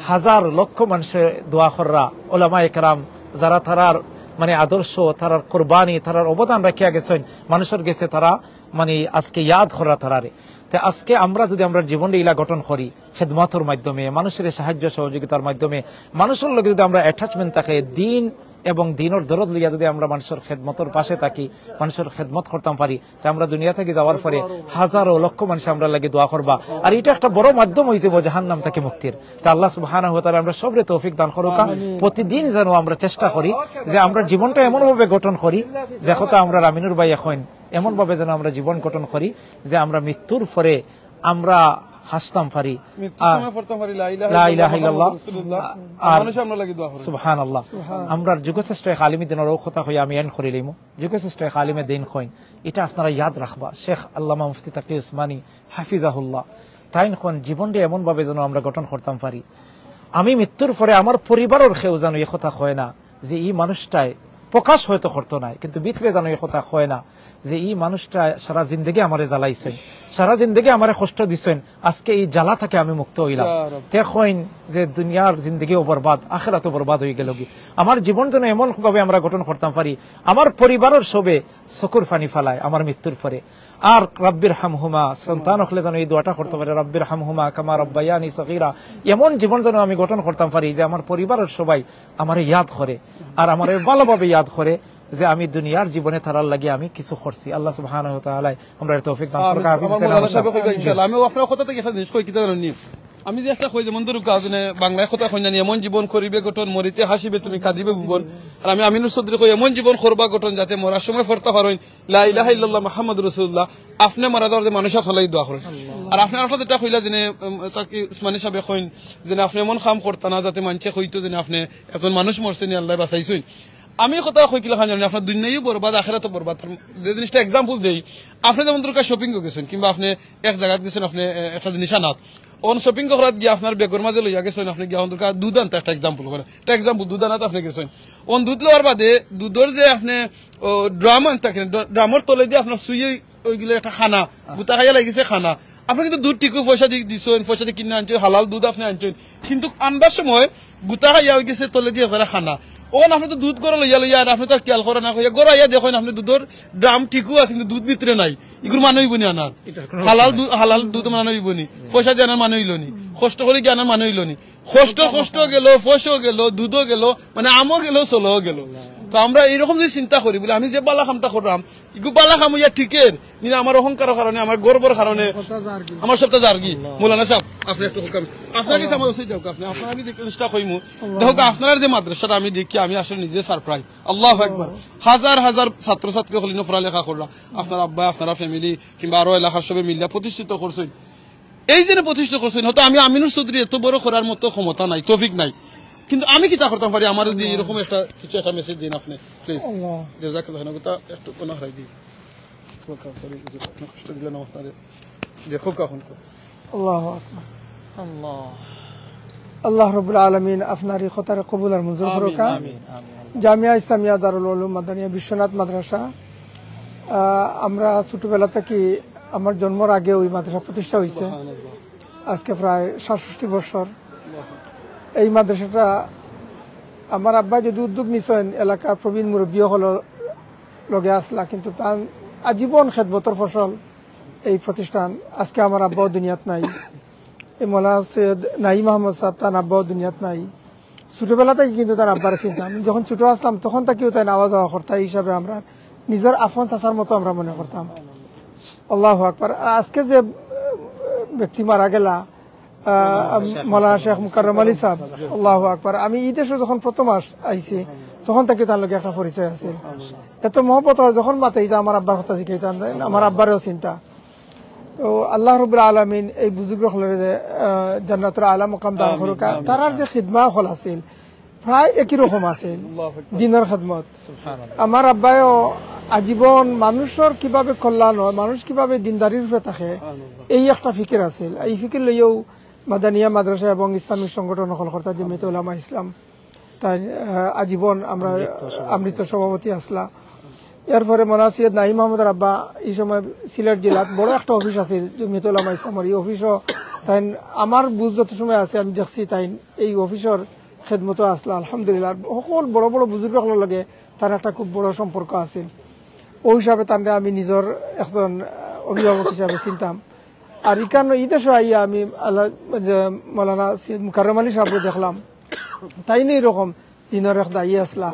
হাজার লক্ষ মানুষের দোয়া কররা ওলামায়ে কেরাম যারা তারার মানে আদর্শ, তারার কোরবানি, তারার অবদান রাখিয়া গেছেন মানুষের গেছে, তারা মানে আজকে ইয়াদ করা তারারে। তাই আজকে আমরা যদি আমরা জীবনে ইলা গঠন করি খেদমতের মাধ্যমে, মানুষের সাহায্য সহযোগিতার মাধ্যমে, মানুষের লগে যদি আমরা অ্যাটাচমেন্ট থাকে, দিন এবং দিনের দরদ লইয়া যদি আমরা মানুষের খেদমতের পাশে থাকি, মানুষের খেদমত করতাম পারি, তাই আমরা দুনিয়া থেকে যাওয়ার পরে হাজারো লক্ষ মানুষ আমরা লাগে দোয়া করবা। আর এটা একটা বড় মাধ্যম হয়ে যাবো জাহান্নাম থেকে মুক্তির। তা আল্লাহ সুবহানাহু ওয়া তাআলা আমরা সবরে তৌফিক দান করুক। প্রতিদিন যেন আমরা চেষ্টা করি যে আমরা জীবনটা এমন ভাবে গঠন করি, যে কথা আমরা আমিনুর ভাই এখন এমন ভাবে যেন আমরা জীবন গঠন করি যে আমরা মৃত্যুর পরে আমরা হাসতাম পারি, লা ইলাহা ইল্লাল্লাহ সুবহানাল্লাহ। আমরা যুগশ্রেষ্ঠ এক আলিমে দিনের কথা হই আমি এন করিলাম, যুগশ্রেষ্ঠ এক আলিমে দিন কইন, এটা আপনারা ইয়াদ রাখবা। শেখ আল্লামা মুফতি তাকি উসমানী হাফিজাহুল্লাহ তাইন কোন জীবনটা এমন ভাবে যেন আমরা গঠন করতাম পারি, আমি মৃত্যুর পরে আমার পরিবারের কেউ যেন এ কথা হয় না যে এই মানুষটায় প্রকাশ হয়তো করতো না, কিন্তু ভিতরে যেন এই কথা হয় না যে এই মানুষটা সারা জিন্দগি আমারে জ্বালাইছেন, সারা জিন্দগি আমারে কষ্ট দিচ্ছেন, আজকে এই জ্বালা থেকে আমি মুক্ত হইলাম। দেখেন যে দুনিয়ার জিন্দগিও বরবাদ, আখিরাতও বরবাদ হয়ে গেল। আমার জীবন যেন এমন ভাবে আমরা গঠন করতাম পারি, আমার পরিবারের সবে চকুর পানি ফালায় আমার মৃত্যুর পরে। আর রাব্বির হামহুমা, সন্তান হলে যেন এই দোয়াটা করতে পারে, রাব্বির হামহুমা কামা রাব্বায়ানি সগীরা। এমন জীবন যেন আমি গঠন করতাম পারি যে আমার পরিবারের সবাই আমার ইয়াদ করে, আর আমার ভালোভাবে ইয়াদ করে যে আমি দুনিয়ার জীবনে তারার লাগে আমি কিছু করছি। আল্লাহ সুবহানাহু ওয়া তাআলা আমরা তৌফিক দান করুক। ইনশাআল্লাহ আমি আপনার কথা থেকে একটা জিনিস কই কি জানেন, আমি যে একটা কই যেমন ধরুক কাজনে বাংলায় কথা কই জানি, এমন জীবন করিবে গঠন মরিতে হাসিবে তুমি কাঁদিবে ভুবন। আর আমি আমিনুর চৌধুরী কই এমন জীবন করবা গঠন যাতে মরার সময় ফরতা পারেন লা ইলাহা ইল্লাল্লাহ মুহাম্মাদুর রাসূলুল্লাহ। আপনি মারা যাওয়ার যে মানুষের ফলাই দোয়া করেন। আর আপনার একটা যেটা কইলা যে তাকে উসমানী সাহেব কইন যে আপনি এমন কাম করতা না যাতে মানুষে কইতো যে আপনি একজন মানুষ মরছেন আল্লাহ বাঁচাইছেন। আমি কথা কই কিলা খান জানি আপনার দুনিয়াও বরবাদ আখিরাতও বরবাদ। যে জিনিসটা এক্সাম্পল দেই, আপনি যেমন দরকার শপিং গেছেন কিংবা আপনি এক জায়গায় গেছেন, আপনি একটা জিনিস আনাত ওন শপিং করাত গিয়ে আপনার বেগর মাঝে লইয়া গেছেন, আপনি গিয়া দরকার দুধ আনতে একটা এক্সাম্পল করেন, একটা এক্সাম্পল দুধ আনাতে আপনি গেছেন। ওন দুধ লওয়ার বাদে দুধের যে আপনি ড্রাম আনতে ড্রামের তলে দিয়ে আপনার সুইয়ে ওইগুলো একটা খানা গুতা খাইয়া লাগিছে খানা, আপনি কিন্তু দুধ টিকু পয়সা দিয়ে দিচ্ছেন, পয়সা দিয়ে কিনে আনছেন, হালাল দুধ আপনি আনছেন, কিন্তু আনবার সময় গুতা খাইয়া হয়ে গেছে তলে দিয়ে যারা খানা। ওন আপনি তো দুধ গড়া লইয়া লইয়া আর আপনি তো খেয়াল করা না হইয়া গড়াইয়া দেখেন আপনি দুধের ড্রাম ঠিকও আছে কিন্তু দুধ ভিতরে নাই, এগুলো মানুষ বনি আনার হালাল দুধ মানুষ বনি, পয়সা দিয়ে আনার মানুষ হইলনি, কষ্ট করে গিয়ে আনার মানুষ হইলনি, কষ্ট গেল, ফসও গেল, দুধও গেল, মানে আমও গেল, চলও গেল। তো আমরা এইরকম যদি চিন্তা করি বলে আমি যে বালা কামটা করলাম ইগু বালা কাম ইয়া ঠিকের নিনা আমার অহংকারের কারণে আমার গর্বর কারণে আমার সবটা জার্গি। মৌলানা সাহেব আপনি একটু হুকাম আপনার কাছে আমার উচিত হোক, আপনি আপনার আমি জিনিসটা কইমু দেখো আপনার যে মাদ্রাসাটা আমি দেখি আমি আসলে নিজে সারপ্রাইজ। আল্লাহু আকবার, হাজার হাজার ছাত্রছাত্রী হলিন পড়ালেখা করলাম, আপনার আব্বা আপনারা ফ্যামিলি কিংবা আরো এলাকার সবে মিলিয়া প্রতিষ্ঠিত করছেন। এই যে প্রতিষ্ঠা করছেন হয়তো আমি আমিনুর চৌধুরী এত বড় করার মতো ক্ষমতা নাই, তৌফিক নাই, কিন্তু আমি কি তা করতাম পারি? আমার যদি এরকম একটা কিছু একটা মেসেজ দিন আপনি প্লিজ। জাযাকাল্লাহ একটু কোন হারাই দিই কষ্ট দিলেন আপনাদের দেখো কখন। আল্লাহু আকবার, আল্লাহ রাব্বুল আলামিন আপনার এই কথার কবুল আর মঞ্জুর করুক। জামিয়া ইসলামিয়া দারুল উলুম মাদানিয়া বিশ্বনাথ মাদ্রাসা, আমরা ছোটবেলা থেকে আমার জন্মের আগে ওই মাদ্রাসা প্রতিষ্ঠা হয়েছে, আজকে প্রায় 67 বছর। এই মাদ্রাসাটা আমার আব্বা যদি উদ্যোগ নিছেন এলাকার প্রবীণ মুরব্বী হল লগে আসলা, কিন্তু তার আজীবন খেদমতের ফসল এই প্রতিষ্ঠান। আজকে আমার আব্বাও দুনিয়াত নাই, এই মৌলানা সৈয়দ নাঈম আহমদ সাহেব তার আব্বাও দুনিয়াত নাই। ছোটবেলা থেকে কিন্তু তার আব্বার চিন্তা, আমি যখন ছোট আসলাম তখন তাকেও তাই আওয়াজ যাওয়া করতাম, এই হিসাবে আমরা নিজের আফন চাচার মতো আমরা মনে করতাম। আল্লাহু আকবার। আজকে যে ব্যক্তি মারা গেলা মৌলানা শেখ মুকাররম আলী সাহেব, আল্লাহু আকবার, আমি এই দেশে যখন প্রথম আইছি তখন থেকে তার লগে একটা পরিচয় আছে, এত মহব্বত যখন মাতাইতা আমার আব্বার কথা শিখাইতাম, আমার আব্বারেও চিন্তা। তো আল্লাহ রাব্বুল আলামিন এই বুজুর্গ হলের যে জান্নাতুল আলা মুকাম দান করুক, তারার যে খিদমা হল আছিল প্রায় একই রকম আছিল, দিনের খেদমত। আমার আব্বায়ও আজীবন মানুষের কিভাবে কল্যাণ হয়, মানুষ কিভাবে দিনদারির রূপে থাকে, এই একটা ফিকির আছিল। এই ফিকির লইয়াও মাদানিয়া মাদ্রাসা এবং ইসলামিক সংগঠন কলকাতা জমিয়তে উলামা ইসলাম তাই আজীবন আমরা আমৃত সভাপতি আসলা। এরপরে মৌলানা সৈয়দ নাঈম আহমদের আব্বা এই সময় সিলেট জেলাত বড় একটা অফিস আছে জমিয়তে উলামা ইসলামের, এই অফিসও তাই আমার বুঝ যত সময় আছে আমি দেখছি তাই এই অফিসের খেদমত আসলা। আলহামদুলিল্লাহ সকল বড় বড় বুজুর্গের লগে তার একটা খুব বড় সম্পর্ক আছে, ওই হিসাবে তার আমি নিজের একজন অভিভাবক হিসাবে চিনতাম। আর ইকানো এই দেশে আইয়া আমি আল্লাহ মৌলানা সৈয়দ মুকাররম আলী সাহেব দেখলাম, তাই নেই এরকম দিনের এক দায়ী আসলা,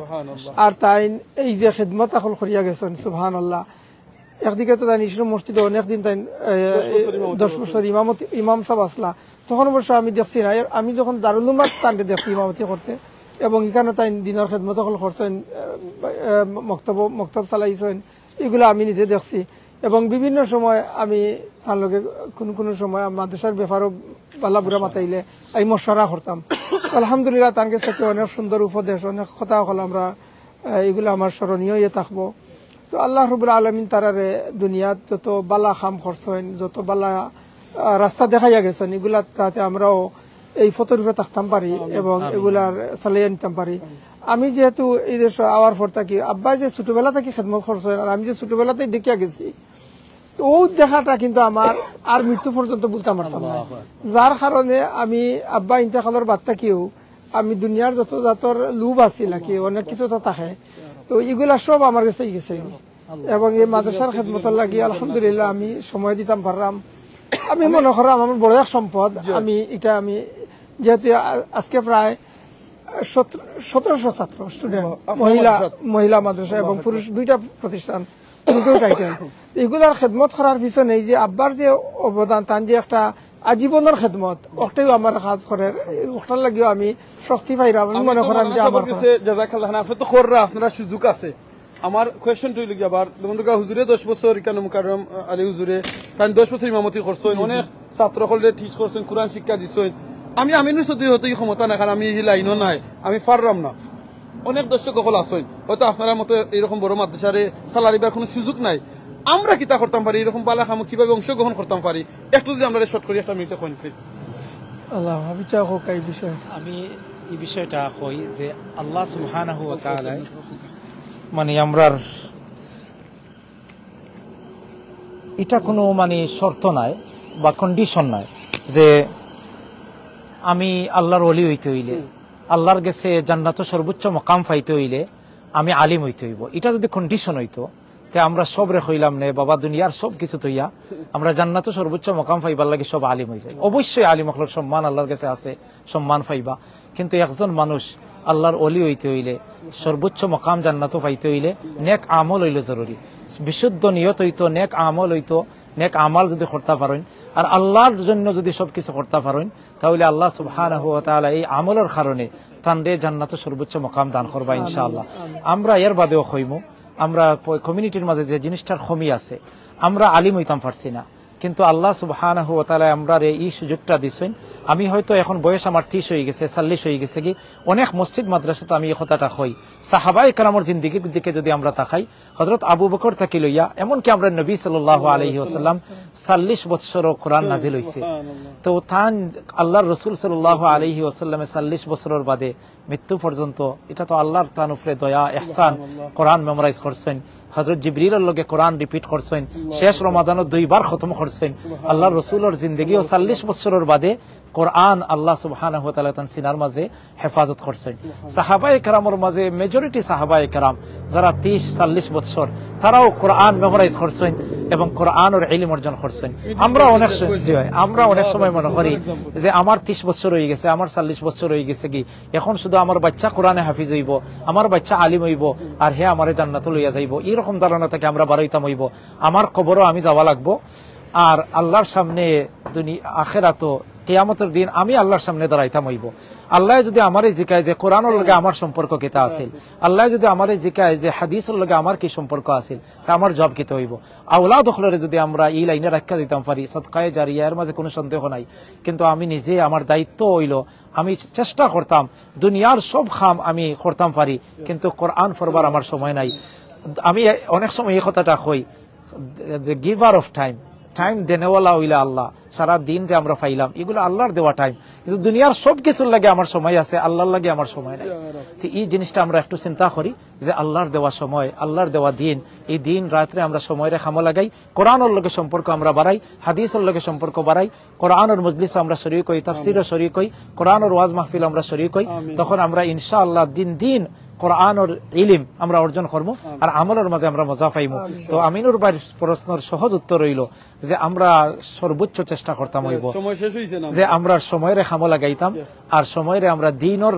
আর তাই এই যে খেদমত এখন করিয়া গেছেন সুবহানাল্লাহ। একদিকে তো তাই ইসলাম মসজিদে অনেকদিন তাই 10 বছর ইমাম সাহেব আসলা, তখন অবশ্য আমি দেখছি না, আমি যখন দারুল উলুমাত তান্ডে দেখছি ইমামতি করতে, এবং এখানে তাই দিনের খেদমত এখন করছেন, মক্তব চালাইছেন, এগুলো আমি নিজে দেখছি। এবং বিভিন্ন সময় আমি তার লগে কোনো সময় মাদ্রাসার ব্যাপারও বালা বুড়া মাতাইলে আমি মশারা করতাম। আলহামদুলিল্লাহ তার কাছ থেকে অনেক সুন্দর উপদেশ, অনেক কথা হল, আমরা এগুলো আমার স্মরণীয় ইয়ে থাকবো। তো আল্লাহ রাব্বুল আলামিন তারারে দুনিয়াত যত বালা খাম করছেন, যত বালা রাস্তা দেখাইয়া গেছেন, এগুলা তাতে আমরাও এই ফটোর উপরে থাকতাম পারি এবং এগুলার চালিয়ে নিতাম পারি। আমি যেহেতু এই দেশ আওয়ার পর থাকি, আব্বা যে ছোটবেলা থেকে খেদমত করছে আর আমি যে ছোটবেলাতেই দেখিয়া গেছি, ও দেখাটা কিন্তু আমার আর মৃত্যু পর্যন্ত বলতে পারতাম না। যার কারণে আমি আব্বা ইন্তেকালের বাদ থাকিও আমি দুনিয়ার যত জাতর লুভ আছি নাকি অনেক কিছু তো থাকে, তো এগুলা সব আমার কাছে গেছে এবং এই মাদ্রাসার খেদমতের লাগি আলহামদুলিল্লাহ আমি সময় দিতাম পারলাম। আমি মনে করলাম আমার বড় এক সম্পদ। আমি যেহেতু আজকে প্রায় 1700 ছাত্র স্টুডেন্ট, মহিলা মাদ্রাসা এবং পুরুষ দুইটা প্রতিষ্ঠান, দুটো টাইটেল, এগুলার খেদমত করার পিছনে যে আব্বার যে অবদান, তার যে একটা আজীবনের খেদমত, ওটাও আমার কাজ করে, ওটার লাগিও আমি শক্তি পাইলাম। আমি মনে করেন যে আমার তো খররা আপনারা সুযোগ আছে। আমার কোয়েশ্চন টু লিখি আবার বন্ধুরা, হুজুরে 10 বছর ইকানো মুকাররম আলী হুজুরে প্রায় 10 বছর ইমামতি করছেন, অনেক ছাত্র হলে ঠিক করছেন, কোরআন শিক্ষা দিচ্ছেন। আমি আমিনুর সত্যি হয়তো এই ক্ষমতা না, কারণ আমি এই লাইনও নাই, আমি পারলাম না। অনেক দর্শক সকল আছেন, হয়তো আপনার মতো এরকম বড় মাদ্রাসারে সালারিবার কোনো সুযোগ নাই। আমরা কিতা করতাম পারি, এরকম বালা কাম কিভাবে অংশগ্রহণ করতাম পারি, একটু যদি আমরা শর্ট করি একটা মিনিটে কইন প্লিজ। আল্লাহ আমি চাই হোক এই বিষয়ে, আমি এই বিষয়টা কই যে আল্লাহ সুবহানাহু ওয়া তাআলা মানে আমরার এটা কোনো মানে শর্ত নাই বা কন্ডিশন নাই যে আমি আল্লাহর ওলি হইতে হইলে, আল্লাহর কাছে জান্নাত সর্বোচ্চ মকাম পাইতে হইলে আমি আলিম হইতে হইব। এটা যদি কন্ডিশন হইতো তে আমরা সব রে হইলাম নে বাবা, দুনিয়ার সব কিছু তৈয়া আমরা জান্নাত সর্বোচ্চ মকাম পাইবার লাগে সব আলিম হয়ে যায়। অবশ্যই আলিম হকলের সম্মান আল্লাহর কাছে আছে, সম্মান পাইবা, কিন্তু একজন মানুষ আল্লাহর ওলি হইতে হইলে, সর্বোচ্চ মকাম জান্নাত পাইতে হইলে নেক আমল হইলে জরুরি, বিশুদ্ধ নিয়ত হইতো, নেক আমল হইতো, নেক আমাল যদি করতে পারেন আর আল্লাহর জন্য যদি সবকিছু করতে পারেন, তাহলে আল্লাহ সুবহানাহু ওয়া তাআলা এই আমলের কারণে তানরে জান্নাত সর্বোচ্চ মকাম দান করবা ইনশাআল্লাহ। আমরা এর বাদেও কইমু, আমরা কমিউনিটির মাঝে যে জিনিসটার কমি আছে, আমরা আলিম হইতাম পারছি না, কিন্তু আল্লাহ সুবহানাহু ওয়া তাআলা আমরা এই সুযোগটা দিছেন। আমি হয়তো এখন বয়স আমার 30 হয়ে গেছে, 40 হয়ে গেছে, কি অনেক মসজিদ মাদ্রাসাতে আমি এই কথাটা কই, সাহাবায়ে কেরামের জিন্দেগির দিকে যদি আমরা তাকাই, হযরত আবু বকর থেকে লইয়া এমনকি আমরা নবী সাল্লাল্লাহু আলাইহি ওয়াসাল্লাম 40 বছর কোরআন নাজিল হইছে, তো তান আল্লাহর রাসূল সাল্লাল্লাহু আলাইহি ওয়াসাল্লামে 40 বছরের বাদে মৃত্যু পর্যন্ত, এটা তো আল্লাহর তার উপরে দয়া ইহসান, কোরআন মেমোরাইজ করছেন, হযরত জিবরিলের লগে কোরআন রিপিট করছেন, শেষ রমাদানও 2 বার খতম করছেন। আল্লাহর রাসূলের জিন্দেগিও 40 বছরের বাদে কোরআন আল্লাহ সুবহানাহু ওয়া তাআলা তান সিনার মাঝে হেফাজত করছেন। সাহাবায়ে কেরামের মাঝে মেজরিটি সাহাবায়ে কেরাম যারা 30-40 বছর, তারাও কোরআন মেমোরাইজ করছেন এবং কোরআনের ইলম অর্জন করছেন। আমরা অনেক সময় মনে করি যে আমার 30 বছর হয়ে গেছে, আমার 40 বছর হয়ে গেছে, কি এখন শুধু আমার বাচ্চা কোরআনে হাফিজ হইব, আমার বাচ্চা আলিম হইব আর হে আমারে জান্নাতে লইয়া যাইব, এরকম ধারণা থেকে আমরা বাড়াইতাম হইব। আমার কবরও আমি যাওয়া লাগবো আর আল্লাহর সামনে আখিরাতও কিয়ামতের দিন আমি আল্লাহর সামনে দাঁড়াইতাম হইব। আল্লাহ যদি আমারে জিকায় যে কোরআনের লগে আমার সম্পর্ক কিতা আছিল, আল্লাহ যদি আমারে জিকায় যে হাদিসের লগে আমার কি সম্পর্ক আছিল, তা আমার জব কিতে হইব। আওলাদ হলরে যদি আমরা এই লাইনে রাখা দিতাম পারি, সদকায়ে জারিয়া, এর মাঝে কোনো সন্দেহ নাই, কিন্তু আমি নিজে আমার দায়িত্ব হইল আমি চেষ্টা করতাম দুনিয়ার সব খাম আমি করতাম পারি, কিন্তু কোরআন পড়বার আমার সময় নাই। আমি অনেক সময় এই কথাটা কই, the giver of time, time দেনেওয়ালা হইলে আল্লাহ। সারা দিন যে আমরা পাইলাম এগুলো আল্লাহর দেওয়া টাইম, কিন্তু দুনিয়ার সব কিছুর লাগে আমার সময় আছে, আল্লাহর লাগে আমার সময় নাই। তো এই জিনিসটা আমরা একটু চিন্তা করি যে আল্লাহর দেওয়া সময়, আল্লাহর দেওয়া দিন, এই দিন রাত্রে আমরা সময় রেখা লাগাই, কোরআনের লগে সম্পর্ক আমরা বাড়াই, হাদিসের লগে সম্পর্ক বাড়াই, কোরআনের মজলিস আমরা শরীক হই, তাফসীরও শরীক হই, কোরআনের ওয়াজ মাহফিল আমরা শরীক হই, তখন আমরা ইনশাআল্লাহ দিন দিন কোরআনের ইলম আমরা অর্জন করবো আর আমলের মাঝে আমরা মজা পাইব। তো আমিনুর ভাইয়ের প্রশ্নের সহজ উত্তর হইল যে আমরা সর্বোচ্চ চেষ্টা করতাম হইব যে আমরা সময়ের খামো লাগাইতাম আর সময়ের আমরা দিনের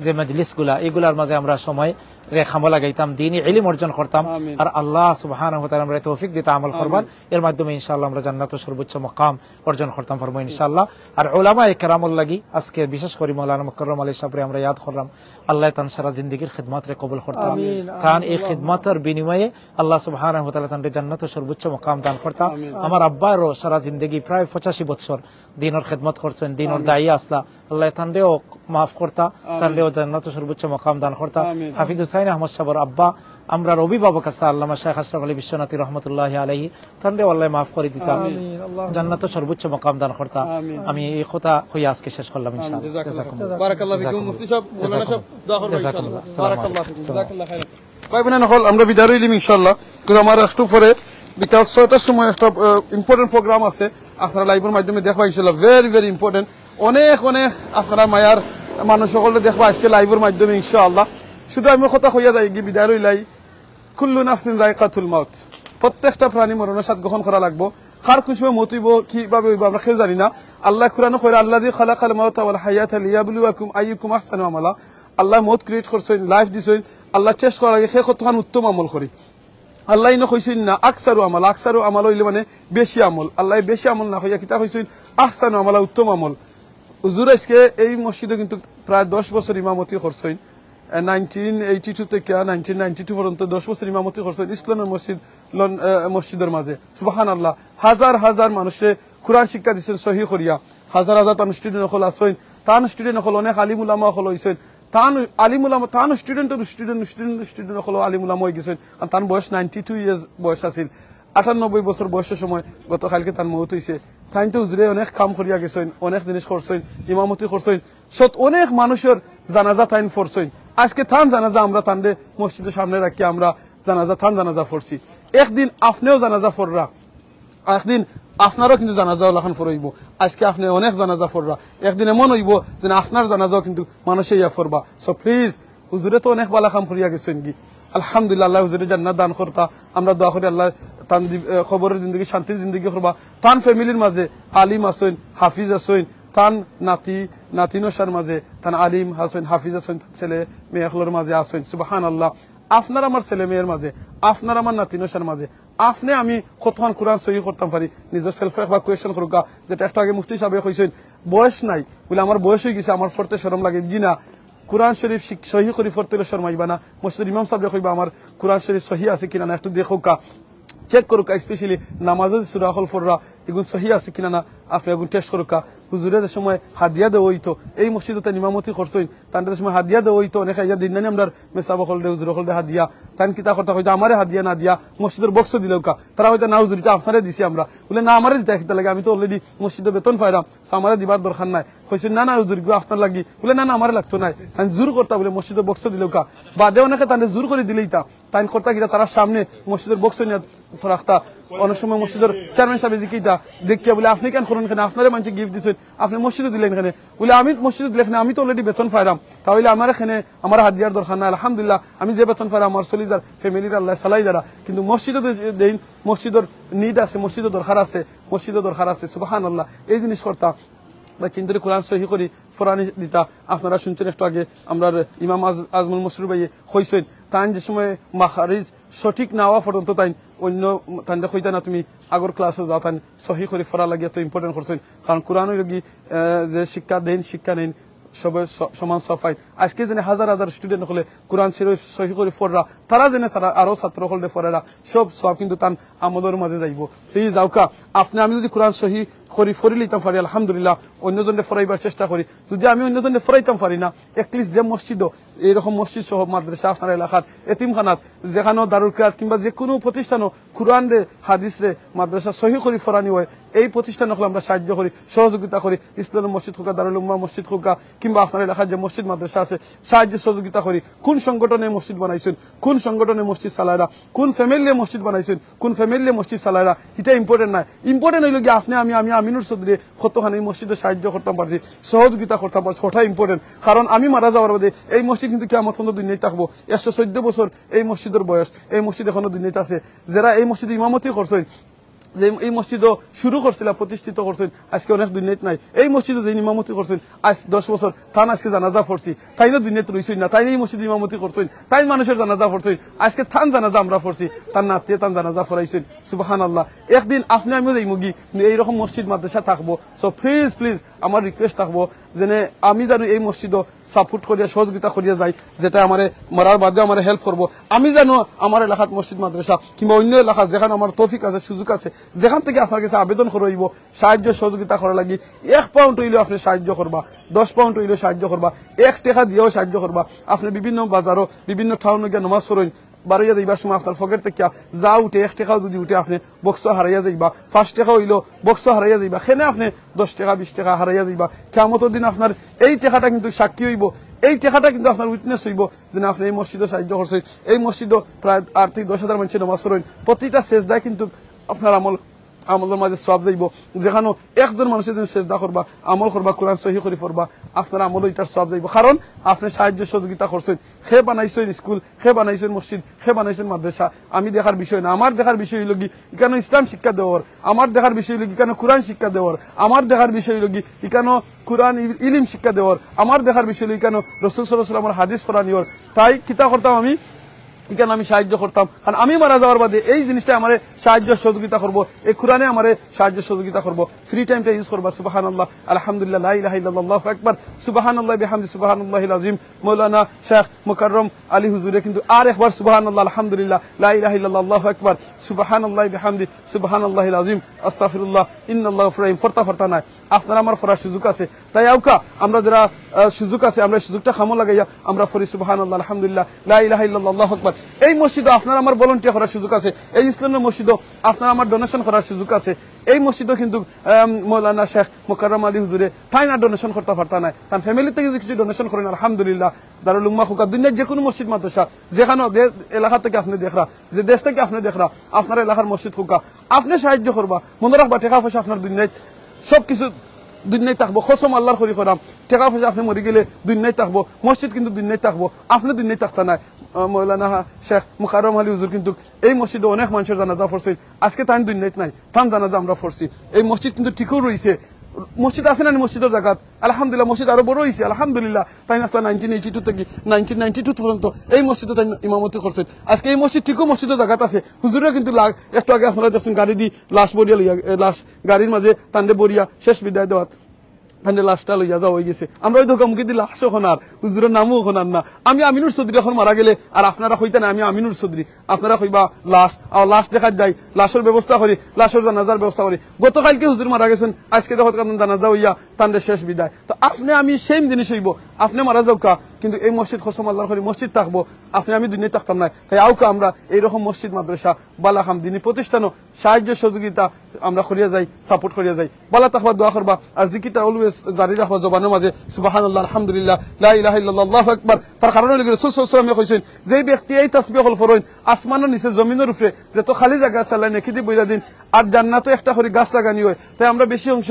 যে মজলিস গুলা এগুলার মাঝে আমরা সময় রেখামো লাগাইতাম, দিনই ইলম অর্জন করতাম আর আল্লাহ সুবহানাহু ওয়া তাআলা আমরা তৌফিক দিতে আমল করবার, এর মাধ্যমে ইনশাআল্লাহ আমরা জান্নাতের সর্বোচ্চ মাকাম অর্জন করতাম পারবো ইনশাআল্লাহ। আর উলামায়ে কেরামুল লাগি আজকে বিশেষ করে মাওলানা মুকাররম আলী সাহেবরে আমরা ইয়াদ করলাম, আল্লাহ তান সারা জিন্দেগীর খিদমত রে কবুল করতাম, কারণ এই খিদমতের বিনিময়ে আল্লাহ সুবহানাহু ওয়া তাআলা তানরে জান্নাতের সর্বোচ্চ মাকাম দান করতাম। আমার আব্বারও সারা জিন্দেগি প্রায় 85 বছর দিনের খিদমত করছেন, দিনের দায়ী আসলা, আল্লাহ তানরেও মাফ করতা, তানরেও জান্নাতের সর্বোচ্চ মাকাম দান করতা। হাফিজ হুসাইন আহমদ সাহেবের আব্বা আমরা অভিভাবক আছে আল্লামা শেখ আশরাফ আলী বিশ্বনাথী রহমতুল্লাহ আলাইহি তাহলে আল্লাহ মাফ করে দিতাম, জান্নাত সর্বোচ্চ মাকাম দান করতা। আমি এই কথা হইয়া আজকে শেষ করলাম ইনশাআল্লাহ। বারাকাল্লাহু ফিকুম। মুফতি সাহেব, মাওলানা সাহেব দোয়া করবেন ইনশাআল্লাহ। বারাকাল্লাহু ফিকুম, জাযাকাল্লাহু খাইরান। ভাই বোনেরা হল আমরা বিদায় লইলাম ইনশাআল্লাহ। কিন্তু আমার একটু পরে বিকাল 6টার সময় একটা ইম্পর্টেন্ট প্রোগ্রাম আছে, আপনারা লাইভের মাধ্যমে দেখবা ইনশাআল্লাহ। Very very important. অনেক অনেক আপনারা মায়ার মানুষ সকলে দেখবা আজকে লাইভের মাধ্যমে ইনশাআল্লাহ। শুধু আমি কথা কইয়া যাই কি বিদায় লইলাই, কুল্লু নাফসিন যায়কাতুল মাউত, প্রত্যেকটা প্রাণী মরণের স্বাদ গ্রহণ করা লাগবো। কার কোন সময় মত হইব কিভাবে হইব আমরা কেউ জানি না। আল্লাহ কুরআনে কইরা আল্লাযী খালাকাল মাউতা ওয়াল হায়াতা লিয়াবলুয়াকুম আইয়ুকুম আহসানু আমালা। আল্লাহ মত ক্রিয়েট করছেন, লাইফ দিছেন, আল্লাহ টেস্ট করার আগে সে কতখান উত্তম আমল করি। আল্লাহ ইনো কইছেন না আকসারু আমাল, আকসারু আমাল হইলে মানে বেশি আমল। আল্লাহ বেশি আমল না হইয়া কিতা কইছেন আহসানু আমালা, উত্তম আমল। হুজুর আজকে এই মসজিদে কিন্তু প্রায় 10 বছর ইমামতি করছেন। 1982 থেকে 1992 পর্যন্ত 10 বছর ইমামতি করছেন ইসলামের মসজিদের মাঝে। সুবহানাল্লাহ। হাজার হাজার মানুষে কুরআন শিক্ষা দিচ্ছেন সহি করিয়া। হাজার হাজার তান স্টুডেন্ট হল আসেন, তান স্টুডেন্ট হল অনেক আলিম উলামা হল হইছেন, তান আলিম উলামা তান স্টুডেন্ট হল আলিম উলামা হয়ে গেছেন। আর তার বয়স 92 ইয়ার্স বয়স আছিল। 98 বছর বয়সের সময় গতকালকে তার মৌত হয়েছে। তাই তো হুজুরে অনেক কাম করিয়া গেছেন, অনেক জিনিস করছেন, ইমামতি করছেন, সত অনেক মানুষের জানাজা তাইন ফরছেন। আজকে থান জানাজা আমরা তান্ডে মসজিদের সামনে রাখি, আমরা জানাজা থান জানাজা ফরছি। একদিন আপনিও জানাজা ফররা, একদিন আপনারও কিন্তু জানাজা ওলাখান ফরইব। আজকে আপনি অনেক জানাজা ফররা, একদিন এমন হইব যে আপনার জানাজাও কিন্তু মানুষে ইয়া ফরবা। সো প্লিজ, হুজুরে তো অনেক বালা কাম করিয়া গেছেন কি, আলহামদুলিল্লাহ। আল্লাহ হুজুরে জান্নাত দান করতা। আমরা দোয়া করি আল্লাহ তান খবরের জিন্দগি, শান্তির জিন্দগি করবা। তান ফ্যামিলির মাঝে আলিম আসেন, হাফিজ আসেন, তান নাতিনসার মাঝে তান আলিম হাসেন, হাফিজ আসেন, ছেলে মেয়েগুলোর মাঝে আসেন। সুবহানাল্লাহ। আপনার আমার ছেলে মেয়ের মাঝে, আপনার আমার নাতিনসার মাঝে আপনি আমি কতক্ষণ কোরআন সহি করতাম পারি, নিজের সেলফ বা কোয়েশন করুকা। যেটা একটা আগে মুফতি সাহেব কইছেন বয়স নাই বলে আমার বয়স হয়ে গেছে, আমার পড়তে শরম লাগে জি না। কোরআন শরীফ সহি করি পড়তে শরমাইবা না। মসজিদের ইমাম সাহেব কইবা আমার কোরআন শরীফ সহি আছে কিনা না একটু দেখো কা, চেক করুকা। স্পেশালি নামাজও সূরা হল ফররা এগুলো সহি আছে কিনা না আপনি এগুলো টেস্ট করুকা। হুজুরে যে সময় হাদিয়া দেওয়া হইতো এই মসজিদে ইমামতি করছেন, তাদের সময় হাদিয়া দেওয়া হইতো অনেক ইয়া দিন নানি আমরা মেসাব হলদে হুজুর হলদে হাদিয়া তান কিতা কথা হয়তো আমারে হাদিয়া না দিয়া মসজিদের বক্স দিলেও কা। তারা হয়তো না হুজুরিটা আপনারে দিছি আমরা বলে না আমারে দিতে কিতা লাগে, আমি তো অলরেডি মসজিদে বেতন পাইলাম, আমারে দিবার দরকার নাই। কইছেন না না হুজুর গো আপনার লাগি, বলে না না আমারে লাগতো নাই, তাই জোর করতা বলে মসজিদের বক্স দিলেও কা। বাদে অনেকে তাদের জোর করে দিলেই তা তাই করতা কিতা তারা সামনে মসজিদের বক্স নিয়ে রাখতা। অনেক সময় মসজিদের চেয়ারম্যান সাহেব জিকিতা দেখিয়া বলে আপনি কেন করেন কেন, আপনারে মানুষ গিফট দিচ্ছেন, আপনি মসজিদে দিলেন কেন, বলে আমি মসজিদে দিলেন আমি তো অলরেডি বেতন পাইলাম, তাহলে আমার এখানে আমার হাদিয়ার দরকার নাই। আলহামদুলিল্লাহ আমি যে বেতন পাইলাম আমার চলিজার ফ্যামিলির আল্লাহ সালাই দ্বারা, কিন্তু মসজিদে দেন, মসজিদের নিড আছে, মসজিদের দরকার আছে, মসজিদের দরকার আছে। সুবহানাল্লাহ। এই জিনিস করতা বা চিন্তা কোরআন সহি করি ফরানি দিতা। আপনারা শুনছেন একটু আগে আমরা ইমাম আজমুল মসরুর ভাই হইছেন, তাই যে সময় মাখারিজ সঠিক না হওয়া পর্যন্ত তাই অন্য তাইনটা কইতা না তুমি আগর ক্লাসে যাও, তাই সহি করে ফরা লাগিয়ে তো ইম্পর্টেন্ট করছেন। কারণ কোরআন লগি যে শিক্ষা দেন শিক্ষা নেন সবাই সমান সফাই। আজকে যেন হাজার হাজার স্টুডেন্ট হলে কোরআন শরীফ সহি করে ফররা, তারা যেন তারা আরো ছাত্র হলে ফরেরা সব কিন্তু তান আমলের মাঝে যাইব। প্লিজ আউকা আপনি আমি যদি কোরআন সহি করি ফরি লইতাম পারি আলহামদুলিল্লাহ, অন্যজনে ফরাইবার চেষ্টা করি। যদি আমি অন্যজনে ফরাইতাম পারি না, এটলিস্ট যে মসজিদ এইরকম মসজিদ সহ মাদ্রাসা আপনার এলাকার এতিমখানাত যেখানেও দারুল কিরাত কিংবা যে কোনো প্রতিষ্ঠানও কোরআন রে হাদিস রে মাদ্রাসা সহি করি ফরানি হয়, এই প্রতিষ্ঠান হলে আমরা সাহায্য করি, সহযোগিতা করি। ইসলামের মসজিদ হোক, দারুল উম্মাহ মসজিদ হোক, কিংবা আপনার এলাকার যে মসজিদ মাদ্রাসা আছে সাহায্য সহযোগিতা করি। কোন সংগঠনে মসজিদ বানাইছেন, কোন সংগঠনে মসজিদ চালায়রা, কোন ফ্যামিলি মসজিদ বানাইছেন, কোন ফ্যামিলি মসজিদ চালায়রা, এটা ইম্পর্টেন্ট নাই। ইম্পর্টেন্ট হইল গিয়ে আপনি আমি আমিনুর চৌধুরী কতখানি মসজিদে সাহায্য করতাম পারছি, সহযোগিতা করতাম পারছি, ওটা ইম্পর্টেন্ট। কারণ আমি মারা যাওয়ার বাদে এই মসজিদ কিন্তু কিয়ামত পর্যন্ত দুনিয়ায় থাকবো। 114 বছর এই মসজিদের বয়স, এই মসজিদ এখনো দুনিয়াতে আছে। যারা এই মসজিদে ইমামতি করছেন, যে এই মসজিদও শুরু করছিল প্রতিষ্ঠিত করছেন, আজকে অনেক দুনিয়াত নাই। এই মসজিদে যে ইমামতি করছেন আজ 10 বছর, তান আজকে জানাজা পড়ছি, তাই না দুনিয়াতে রইছেন না, তাই এই মসজিদে ইমামতি করছেন, তাই মানুষের জানাজা পড়ছেন। আজকে থান জানাজা আমরা পড়ছি, তার নাতিয়ে তান জানাজা পড়াইছেন। সুবহানাল্লাহ। একদিন আপনি আমিও এই মুগি এইরকম মসজিদ মাদ্রাসা থাকবো। সো প্লিজ প্লিজ আমার রিকোয়েস্ট থাকবো যেনে আমি জানো এই মসজিদও সাপোর্ট করিয়া সহযোগিতা করিয়া যাই, যেটা আমার মরার বাদে আমার হেল্প করবো। আমি জানো আমার এলাকাত মসজিদ মাদ্রাসা কিংবা অন্য এলাকা যেখানে আমার তৌফিক আছে, সুযোগ আছে, যেখান থেকে আপনার কাছে আবেদন করব সাহায্য সহযোগিতা করা লাগি। 1 পাউন্ড হইলেও আপনি সাহায্য করবা, 10 পাউন্ড হইলেও সাহায্য করবা, 1 টাকা দিয়েও সাহায্য করবা। আপনি বিভিন্ন বাজারও বিভিন্ন টাউনে গিয়ে নমাজ পড়েন, বারোইয়া যাইবার সময় আপনার পকেট থেকে যা উঠে 1 টাকাও যদি উঠে আপনি বক্স হারাইয়া যাইবা, 5 টাকা হইলো বক্স হারাইয়া যাইবা, সেনে আপনি 10 টাকা 20 টাকা হারাইয়া যাইবা। কিয়ামতের দিন আপনার এই টাকাটা কিন্তু সাক্ষী হইব, এই টাকাটা কিন্তু আপনার উইটনেস হইব যে আপনি এই মসজিদে সাহায্য করছেন। এই মসজিদে প্রায় 8 থেকে 10,000 মানুষের নামাজ পড়েন, প্রতিটা সেজদায় কিন্তু আপনার আমলের মাঝে সওয়াব যাইব। যেখানে একজন মানুষের জন্য সেজদা করবা, আমল করবা, কোরআন সহি করে পড়বা, আপনার আমল এটার সওয়াব যাইব। কারণ আপনি সাহায্য সহযোগিতা করছেন, সে বানাইছেন স্কুল, সে বানাইছেন মসজিদ, সে বানাইছেন মাদ্রাসা। আমি দেখার বিষয় না, আমার দেখার বিষয় হইল কি এখানে ইসলাম শিক্ষা দেওয়ার, আমার দেখার বিষয় হইল কি এখানে কোরআন শিক্ষা দেওয়ার, আমার দেখার বিষয় হইল কি এখানে কোরআন ইলিম শিক্ষা দেওয়ার, আমার দেখার বিষয় হইল এখানে রাসূল সাল্লাল্লাহু আলাইহি ওয়াসাল্লামের হাদিস পড়ানিওর। তাই কিতা করতাম আমি এখানে আমি সাহায্য করতাম, কারণ আমি মারা যাওয়ার বাদে এই জিনিসটা আমার সাহায্য সহযোগিতা করবো, এই কোরআনে আমার সাহায্য সহযোগিতা করবো। ফ্রি টাইমটা ইউজ করবা সুবহানাল্লাহ, আলহামদুলিল্লাহ, লা ইলাহা ইল্লাল্লাহ, আল্লাহু আকবার, সুবহানাল্লাহ বিহামদি, সুবহানাল্লাহিল আযীম। মাওলানা শেখ মুকাররম আলী হুজুরে কিন্তু আর একবার সুবহানাল্লাহ, আলহামদুলিল্লাহ, লা ইলাহা ইল্লাল্লাহ, আল্লাহু আকবার, সুবহানাল্লাহ বিহামদি, সুবহানাল্লাহিল আযীম, আস্তাগফিরুল্লাহ, ইন্নাল্লাহু রাহিম ফরতা নাই। আপনার আমার ফরার সুযোগ আছে, তাই আউকা আমরা যারা সুযোগ আছে আমরা সুযোগটা খামো লাগাইয়া আমরা ফরি সুবহানাল্লাহ, আলহামদুলিল্লাহ, লা ইলাহা ইল্লাল্লাহ, আল্লাহু আকবার। এই মসজিদে আপনার আমার ভলান্টিয়ার করার সুযোগ আছে, এই ইসলামের মসজিদে আপনার আমার ডোনেশন করার সুযোগ আছে। এই মসজিদে কিন্তু মৌলানা শেখ মুকাররম আলী হুজুরে তাই না ডোনেশন করতে পারতা না, তার ফ্যামিলি থেকে যদি কিছু ডোনেশন করেন আলহামদুলিল্লাহ। দারুল উম্মাহ খুকা দুনিয়ার যে কোনো মসজিদ মাদ্রাসা যেখানে এলাকা থেকে আপনি দেখরা, যে দেশ থেকে আপনি দেখরা, আপনার এলাকার মসজিদ খুকা আপনি সাহায্য করবা। মনে রাখবা টাকা পয়সা আপনার দুনিয়ায় সবকিছু দুনিয়ায় থাকবো, খসম আল্লাহর করি করাম, টাকা পয়সা আপনি মরে গেলে দুনিয়ায় থাকবো, মসজিদ কিন্তু দুনিয়ায় থাকবো, আপনি দুনিয়ায় থাকতা নাই। মৌলানা শেখ মুকাররম আলী হুজুর কিন্তু এই মসজিদে অনেক মানুষের জানাজা পড়ছে, আজকে তাই দুনিয়ায় নাই, তান জানাজা আমরা পড়ছি। এই মসজিদ কিন্তু ঠিকও রয়েছে, মসজিদ আছে না মসজিদের জায়গাত আলহামদুলিল্লাহ, মসজিদ আরো বড় হয়েছে আলহামদুলিল্লাহ। তাই আসলে 1982 থেকে 1992 পর্যন্ত এই মসজিদে তাই ইমামতি করছেন। আজকে এই মসজিদ ঠিকও মসজিদের জায়গাত আছে, হুজুরে কিন্তু একটু আগে আপনারা দেখছেন গাড়ি দিয়ে লাশ বরিয়া লইয়া, লাশ গাড়ির মাঝে তান্ডে বরিয়া শেষ বিদায় দেওয়া, তান্ডে লাশটা লইয়া যাওয়া হয়ে গেছে। আমরা ওই ধোকামুখি দিয়ে লাশ ওখানার হুজুরের নামও ওখানার না। আমি আমিনুর চৌধুরী এখন মারা গেলে আর আপনারা কইতা না আমি আমিনুর চৌধুরী, আপনারা কইবা লাশ, আর লাশ দেখা যায়, লাশের ব্যবস্থা করি, লাশের জানাজার ব্যবস্থা করি। গতকালকে হুজুর মারা গেছেন, আজকে দেখো জানাজা হইয়া তান্ডে শেষ বিদায়। তো আপনি আমি সেম জিনিস হইব, আপনি মারা যাও কা কিন্তু এই মসজিদ খসম আল্লাহর করি মসজিদ থাকবো, আপনি আমি দুনিয়ায় থাকতাম না। তাই আউকা আমরা এইরকম মসজিদ মাদ্রাসা বালাখাম দিনী প্রতিষ্ঠানও সাহায্য সহযোগিতা আমরা করিয়া যাই, সাপোর্ট করিয়া যাই। বালা তাকবা দোয়া করবা, আর জিকিরটা অলওয়েজ জারি রাখবা জবানের মাঝে সুবহানাল্লাহ, আলহামদুলিল্লাহ, লা ইলাহা ইল্লাল্লাহ, আল্লাহু আকবার। তার কারণে রাসূল সাল্লাল্লাহু আলাইহি ওয়াসাল্লাম কইছেন যেই ব্যক্তি এই তাসবিহ হল ফরইন আসমানের নিচে জমিনের উপরে যত খালি জায়গা আছে আল্লাহ নেকি দি বইরা দিন, আর জান্নাতে একটা করে গাছ লাগানি হয়। তাই আমরা বেশি অংশ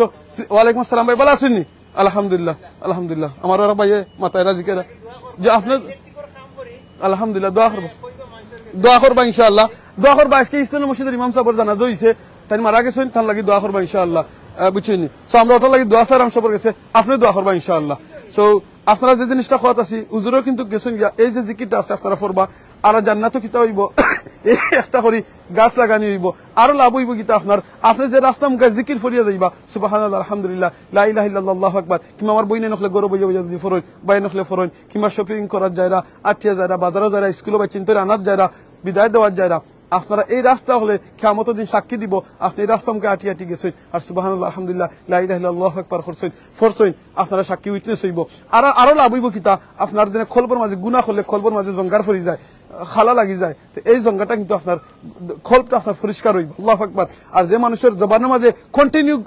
ওয়ালাইকুম আসসালাম ভাই ভালো আছেন? আলহামদুলিল্লাহ, আলহামদুলিল্লাহ। আমার ওরা ভাই মাথায় রাজিকেরা যে আপনার আলহামদুলিল্লাহ দোয়া করবা ইনশাআল্লাহ, দোয়া করবা। আজকে ইসলামের মসজিদের ইমাম সাহেবের জানাজা হইছে, তাই মারা গেছেন, তার লাগি দোয়া করবা ইনশাআল্লাহ, বুঝছেন? সো আমরা ওটার লাগি দোয়া সালাম সবার গেছে, আপনি দোয়া করবা ইনশাআল্লাহ। সো আপনারা যে জিনিসটা কথা আছি হুজুরও কিন্তু গেছেন গিয়া, এই যে জিকিরটা আছে আপনারা পড়বা, আর জান্নাতও কিতা হইব একটা করি গাছ লাগানি হইব, আরো লাভ হইব কিতা আপনার। আপনি যে রাস্তা মুখে জিকির ফরিয়া যাইবা সুবহানাল্লাহ, আলহামদুলিল্লাহ, লা ইলাহা ইল্লাল্লাহ, আল্লাহু আকবার। কিংবা আমার বইনে নখলে গরো বইয়া বইয়া যদি ফরইন, বাই নখলে ফরইন, কিংবা শপিং করার যায়রা, আটিয়া যায়রা, বাজারও যায়রা, স্কুলে বা চিন্তায় আনার যায়রা, বিদায় দেওয়ার যায়রা, আপনারা এই রাস্তা হলে কিয়ামতের দিন সাক্ষী দিব আপনি এই রাস্তা মুখে আটি আটি গেছেন, আর সুবহানাল্লাহ, আলহামদুলিল্লাহ, লা ইলাহা ইল্লাল্লাহ, আল্লাহু আকবার ফরছেন, আপনারা সাক্ষী উইটনেস হইব। আরো লাভ হইব কিতা, আপনার দিনে খলবর মাঝে গুনাহ করলে খলবর মাঝে জঙ্গার ফরি যায়, খালা লাগি যায়, তো এই জঙ্গাটা কিন্তু আপনার খলবটা আপনার পরিষ্কার হইব, আল্লাহু আকবার। আর যে মানুষের জবানের মাঝে কন্টিনিউ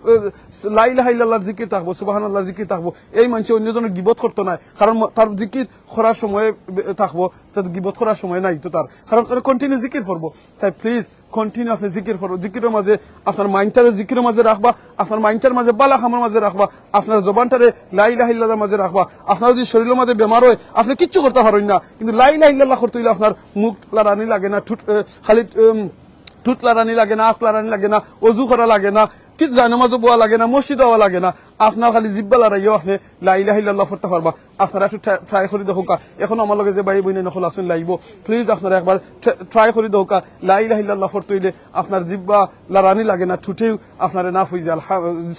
লা ইলাহা ইল্লাল্লাহর জিকির থাকবো, সুবহানাল্লাহর জিকির থাকবো, এই মানুষ অন্যজনের গিবত করতে নাই, কারণ তার জিকির করার সময় থাকবো, তার গিবত করার সময় নাই তো তার, কারণ কন্টিনিউ জিকির করবো। তাই প্লিজ কন্টিনিউ আপনি জিকির করবো, জিকিরের মাঝে আপনার মাইন্ডটারে জিকিরের মাঝে রাখবা, আপনার মাইন্ডটার মাঝে বালা খামার মাঝে রাখবা, আপনার জবানটারে লা ইলাহা ইল্লাল্লাহর মাঝে রাখবা। আপনার যদি শরীরের মাঝে বেমার হয় আপনি কিচ্ছু করতে পারেন না, কিন্তু লা ইলাহা ইল্লাল্লাহ করতে হইলে আপনার মুখ লাড়ানি লাগে না, খালি ঠুট লাড়ানি লাগে না, আখ লাড়ানি লাগে না, অজু করা লাগে না, কিছু জায়নামাজও বোয়া লাগে না, মসজিদ হওয়া লাগে না, আপনার খালি জিব্বা লড়াইও আপনি লা ইলাহা ইল্লাল্লাহ পড়তে পারবা। আপনারা একটু ট্রাই করে দেখো, এখন আমার লগে যে ভাই বোনে নকল আসেন লাইব, প্লিজ আপনারা একবার ট্রাই করে দেখো, লা ইলাহা ইল্লাল্লাহ পড়তে হইলে আপনার জিব্বা লড়ানি লাগে না, ঠুটেও আপনার না হয়ে যায়,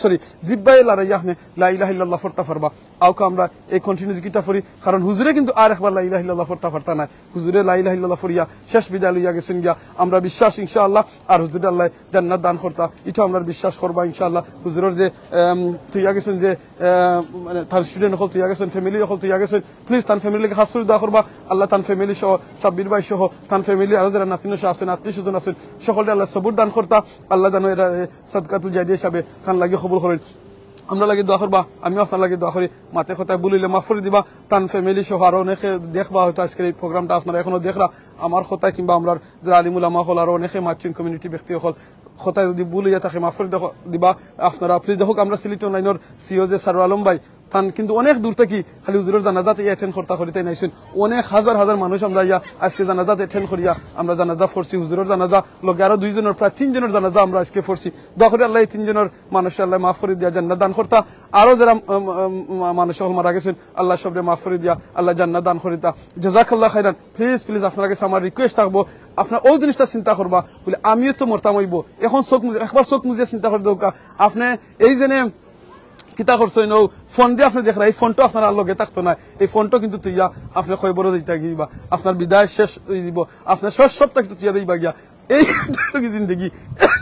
সরি জিব্বাই লড়াই আপনি লা ইলাহা ইল্লাল্লাহ পড়তে পারবা। আউকা আমরা এই কন্টিনিউ জিকিরটা পড়ি, কারণ হুজুরে কিন্তু আর একবার লা ইলাহা ইল্লাল্লাহ পড়তে পারতা না, হুজুরে লা ইলাহা ইল্লাল্লাহ পড়িয়া শেষ বিদায় লইয়া গেছেন গিয়া। আমরা বিশ্বাস ইনশাআল্লাহ আর হুজুরে আল্লাহ জান্নাত দান করতা, এটা আমরা বিশ্বাস করব। করবা ইনশাআল্লাহ হুজুরের যে তুইয়া গেছেন যে মানে তার স্টুডেন্ট হল তুইয়া গেছেন ফ্যামিলি হল তুইয়া গেছেন প্লিজ তার ফ্যামিলিকে খাস করে দোয়া করবা আল্লাহ তার ফ্যামিলি সহ সাব্বির ভাই সহ তার ফ্যামিলি আরো যারা নাতিন আছেন আত্মীয় স্বজন আছেন সকলে আল্লাহ সবুর দান করতা আল্লাহ জানো এরা সাদকাতুল জারিয়া হিসাবে কান লাগে কবুল করেন আমরা লাগে দোয়া করবা আমিও আপনার লাগে দোয়া করি মাতে কথায় বলিলে মাফ করে দিবা তান ফ্যামিলি সহ আরো অনেকে দেখবা হয়তো আজকের এই প্রোগ্রামটা আপনারা এখনো দেখরা আমার কথায় কিংবা আমরা যারা আলিমুল আমা হল আরো অনেকে মার্চিন কমিউনিটি ব্যক্তি হল কথায় যদি ভুল হইয়া থাকে মাফ করে দিবা আপনারা প্লিজ দেখুক আমরা সিলেট অনলাইনের সিও যে সারু আলম ভাই তান কিন্তু অনেক দূর থেকে খালি হুজুরের জানাজাতে অ্যাটেন্ড করতে করিতে নাইছেন অনেক হাজার হাজার মানুষ আমরা ইয়া আজকে জানাজাতে অ্যাটেন্ড করিয়া আমরা জানাজা ফরছি হুজুরের জানাজা লগে আরো 2 জনের প্রায় 3 জনের জানাজা আমরা আজকে ফরছি দোয়া করি আল্লাহ এই 3 জনের মানুষ আল্লাহ মাফ করে দিয়া জান্নাত দান করতা আরো যারা মানুষ মারা গেছেন আল্লাহ সবরে মাফ করে দিয়া আল্লাহ জান্নাত দান করিতা জাযাকাল্লাহ খাইরান প্লিজ প্লিজ আপনার কাছে আমার রিকোয়েস্ট থাকবো আপনার ওই জিনিসটা চিন্তা করবা বলে আমিও তো মরতাম হইব এখন চোখ মুজে একবার চোখ মুজে চিন্তা করে দোকা আপনি এই জেনে কিতা করছো নো ফোন দিয়ে আপনি দেখরা এই ফোনটা আপনার লগে থাকতো না এই ফোনটা কিন্তু তুইয়া আপনি খবর দিতে গিবা আপনার বিদায় শেষ দিব আপনার শেষ সপ্তাহ কিন্তু তুইয়া দিবা গিয়া এই জিন্দগি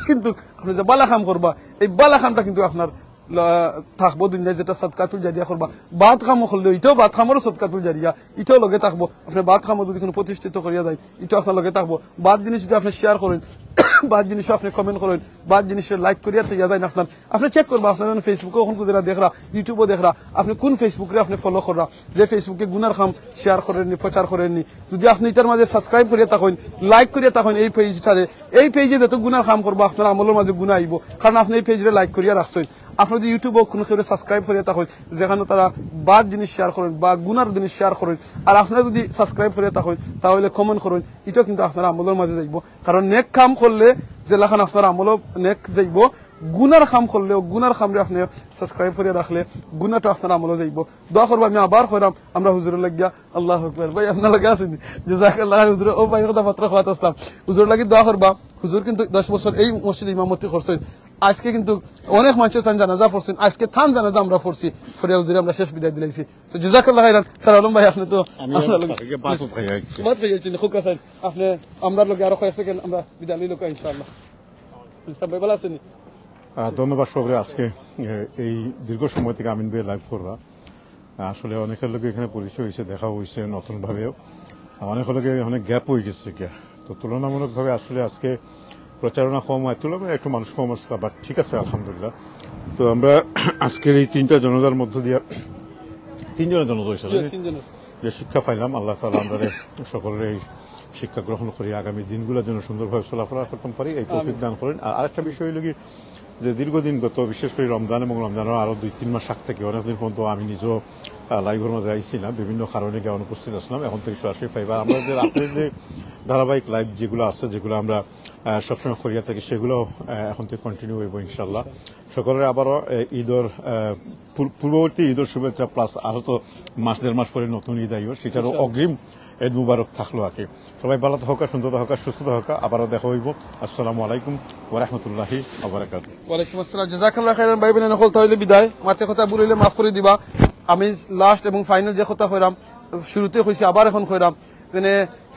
কিন্তু আপনি যে বালা কাম করবা এই বালা কামটা কিন্তু আপনার থাকবো দুনিয়ায় যেটা সাদকাতুল জারিয়া করবা বাদ কাম করলে এটাও বাদ কামেরও সাদকাতুল জারিয়া এটাও লগে থাকবো আপনি বাদ কামও যদি কোনো প্রতিষ্ঠিত করিয়া যায় এটাও আপনার লগে থাকবো বাদ জিনিস যদি আপনি শেয়ার করেন বাদ জিনিস আপনি কমেন্ট করেন বাদ জিনিসের লাইক করিয়া তো ইয়া যায় না আপনি চেক করবা আপনার ফেসবুকে কখন কুদিরা দেখরা ইউটিউবও দেখরা আপনি কোন ফেসবুকে আপনি ফলো করা যে ফেসবুকে গুনার খাম শেয়ার করেননি প্রচার করেননি যদি আপনি এটার মাঝে সাবস্ক্রাইব করিয়া থাকেন লাইক করিয়া থাকেন এই পেজটারে এই পেজে যত গুনার খাম করবো আপনার আমলের মাঝে গুণা আইব কারণ আপনি এই পেজে লাইক করিয়া রাখছেন আপনি যদি ইউটিউবও কোনো কেউ সাবস্ক্রাইব করিয়া থাকেন যেখানে তারা বাদ জিনিস শেয়ার করেন বা গুনার জিনিস শেয়ার করেন আর আপনারা যদি সাবস্ক্রাইব করিয়া থাকেন তাহলে কমেন্ট করেন এটাও কিন্তু আপনার আমলের মাঝে যাইব কারণ নেক কাম করলে যেলাখান আপনার আমল নেক যাইব গুনার খাম করলেও গুনার খামরে আপনি সাবস্ক্রাইব করে রাখলে গুনাটা আপনার আমল যাইব দোয়া করবো আমি আবার করাম আমরা হুজুরের লাগিয়া আল্লাহ আকবার ভাই আপনার লাগে আছেন জাযাকাল্লাহ হুজুর ও ভাই কথা মাত্র খাওয়াতে আসলাম হুজুর লাগি দোয়া করবা হুজুর কিন্তু 10 বছর এই মসজিদে ইমামতি করছেন আজকে কিন্তু অনেক মানুষ তান জানাজা পড়ছেন আজকে থান জানাজা আমরা পড়ছি ফরিয়া হুজুরে আমরা শেষ বিদায় দিলাইছি তো জাযাকাল্লাহ খাইরান সার আলম ভাই আপনি তো বাত ভাইয়াছেন খুব কাছে আপনি আমরা লগে আরো কয়েক সেকেন্ড আমরা বিদায় লইলো ইনশাআল্লাহ সব ভালো আছেন ধন্যবাদ সবরে আজকে এই দীর্ঘ সময় থেকে আমিন ভাই লাইভ কররা আসলে অনেকের লোক এখানে পরিচয় হয়েছে দেখা হয়েছে নতুন ভাবেও অনেকের লোকে অনেক গ্যাপ হয়ে গেছে তো তুলনামূলকভাবে আসলে আজকে প্রচারণা কম হয় তুলনায় একটু মানুষ কম আসছে বাট ঠিক আছে আলহামদুলিল্লাহ তো আমরা আজকের এই 3টা জনতার মধ্য দিয়ে 3 জনের জনতা হয়েছিল যে শিক্ষা পাইলাম আল্লাহ তাআলা আমাদের সকলের এই শিক্ষা গ্রহণ করি আগামী দিনগুলোর জন্য সুন্দরভাবে চলাফেরা করতে পারি এই তৌফিক দান করেন আর আরেকটা বিষয় হলো কি যে দীর্ঘদিন গত বিশেষ করে রমজান এবং রমজানের আরো 2-3 মাস আগ থেকে অনেকদিন পর্যন্ত আমি নিজেও লাইভের মাঝে আইছি না বিভিন্ন কারণে গিয়ে অনুপস্থিত আসলাম এখন থেকে সরাসরি পাইবার আমাদের আপনাদের যে ধারাবাহিক লাইভ যেগুলো আছে যেগুলো আমরা সবসময় করিয়া থাকি সেগুলো এখন থেকে কন্টিনিউ হইব ইনশাল্লাহ সকলের আবারও ঈদের পূর্ববর্তী ঈদের শুভেচ্ছা প্লাস আরো তো মাস 1.5 মাস পরে নতুন ঈদ আইব সেটারও অগ্রিম ঈদ মুবারক থাকলো আর কি সবাই ভালো থাকা সুন্দর থাকা সুস্থ থাকা আবারও দেখা হইব আসসালামু আলাইকুম ওয়া রাহমাতুল্লাহি ওয়া বারাকাতুহু ওয়া আলাইকুম আসসালাম জাযাকাল্লাহ খাইরান ভাই বোনেরা হল তাহলে বিদায় মাতে কথা বলিলে মাফ করে দিবা আমি লাস্ট এবং ফাইনাল যে কথা কইরাম শুরুতে কইছি আবার এখন কইরাম মানে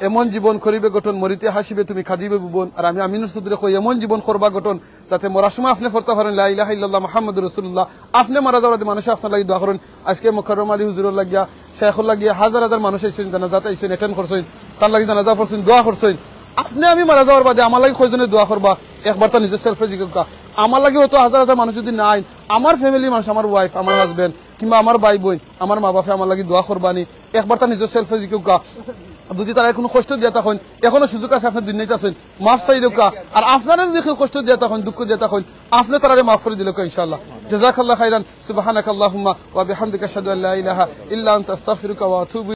এমন জীবন করিবে গঠন মরিতে হাসিবে তুমি খাদিবে ভুবন আর আমি আমিনুর সুদরে কই এমন জীবন করবা গঠন যাতে মরার সময় আপনি ফরতে পারেন লা ইলাহা ইল্লাল্লাহ মুহাম্মাদুর রাসূলুল্লাহ আপনি মারা যাওয়ার মানুষ আপনার লাগি দোয়া করেন আজকে মুকাররম আলী হুজুরের লাগিয়া শেখুল লাগিয়া হাজার হাজার মানুষ আইছেন জানাজাতে আইছেন অ্যাটেন্ড করছেন তার লাগি জানাজা পড়ছেন দোয়া করছেন আপনি আমি মারা যাওয়ার বাদে আমার লাগি কয়জনে দোয়া করবা একবার তো নিজের সেলফে জিজ্ঞাসা আমার লাগে হতো হাজার হাজার মানুষ যদি নাই আমার ফ্যামিলি মানুষ আমার ওয়াইফ আমার হাজবেন্ড কিংবা আমার ভাই বোন আমার মা বাপে আমার লাগি দোয়া করবানি একবার তো নিজের সেলফে জিজ্ঞাসা যদি তারা কোনো কষ্ট দিয়া তখন এখনো সুযোগ আছে আপনার দুনিয়াতে আছেন মাফ চাই রেখা আর আপনারা যদি কষ্ট দিয়া তখন দুঃখ দিয়া তখন আপনি তারা মাফ করে দিল ইনশাআল্লাহ জাযাকাল্লাহ খাইরান সুবহানাকাল্লাহুম্মা ওয়া বিহামদিকা আশহাদু আল্লা ইলাহা ইল্লা আনতা আস্তাগফিরুকা ওয়া আতুবু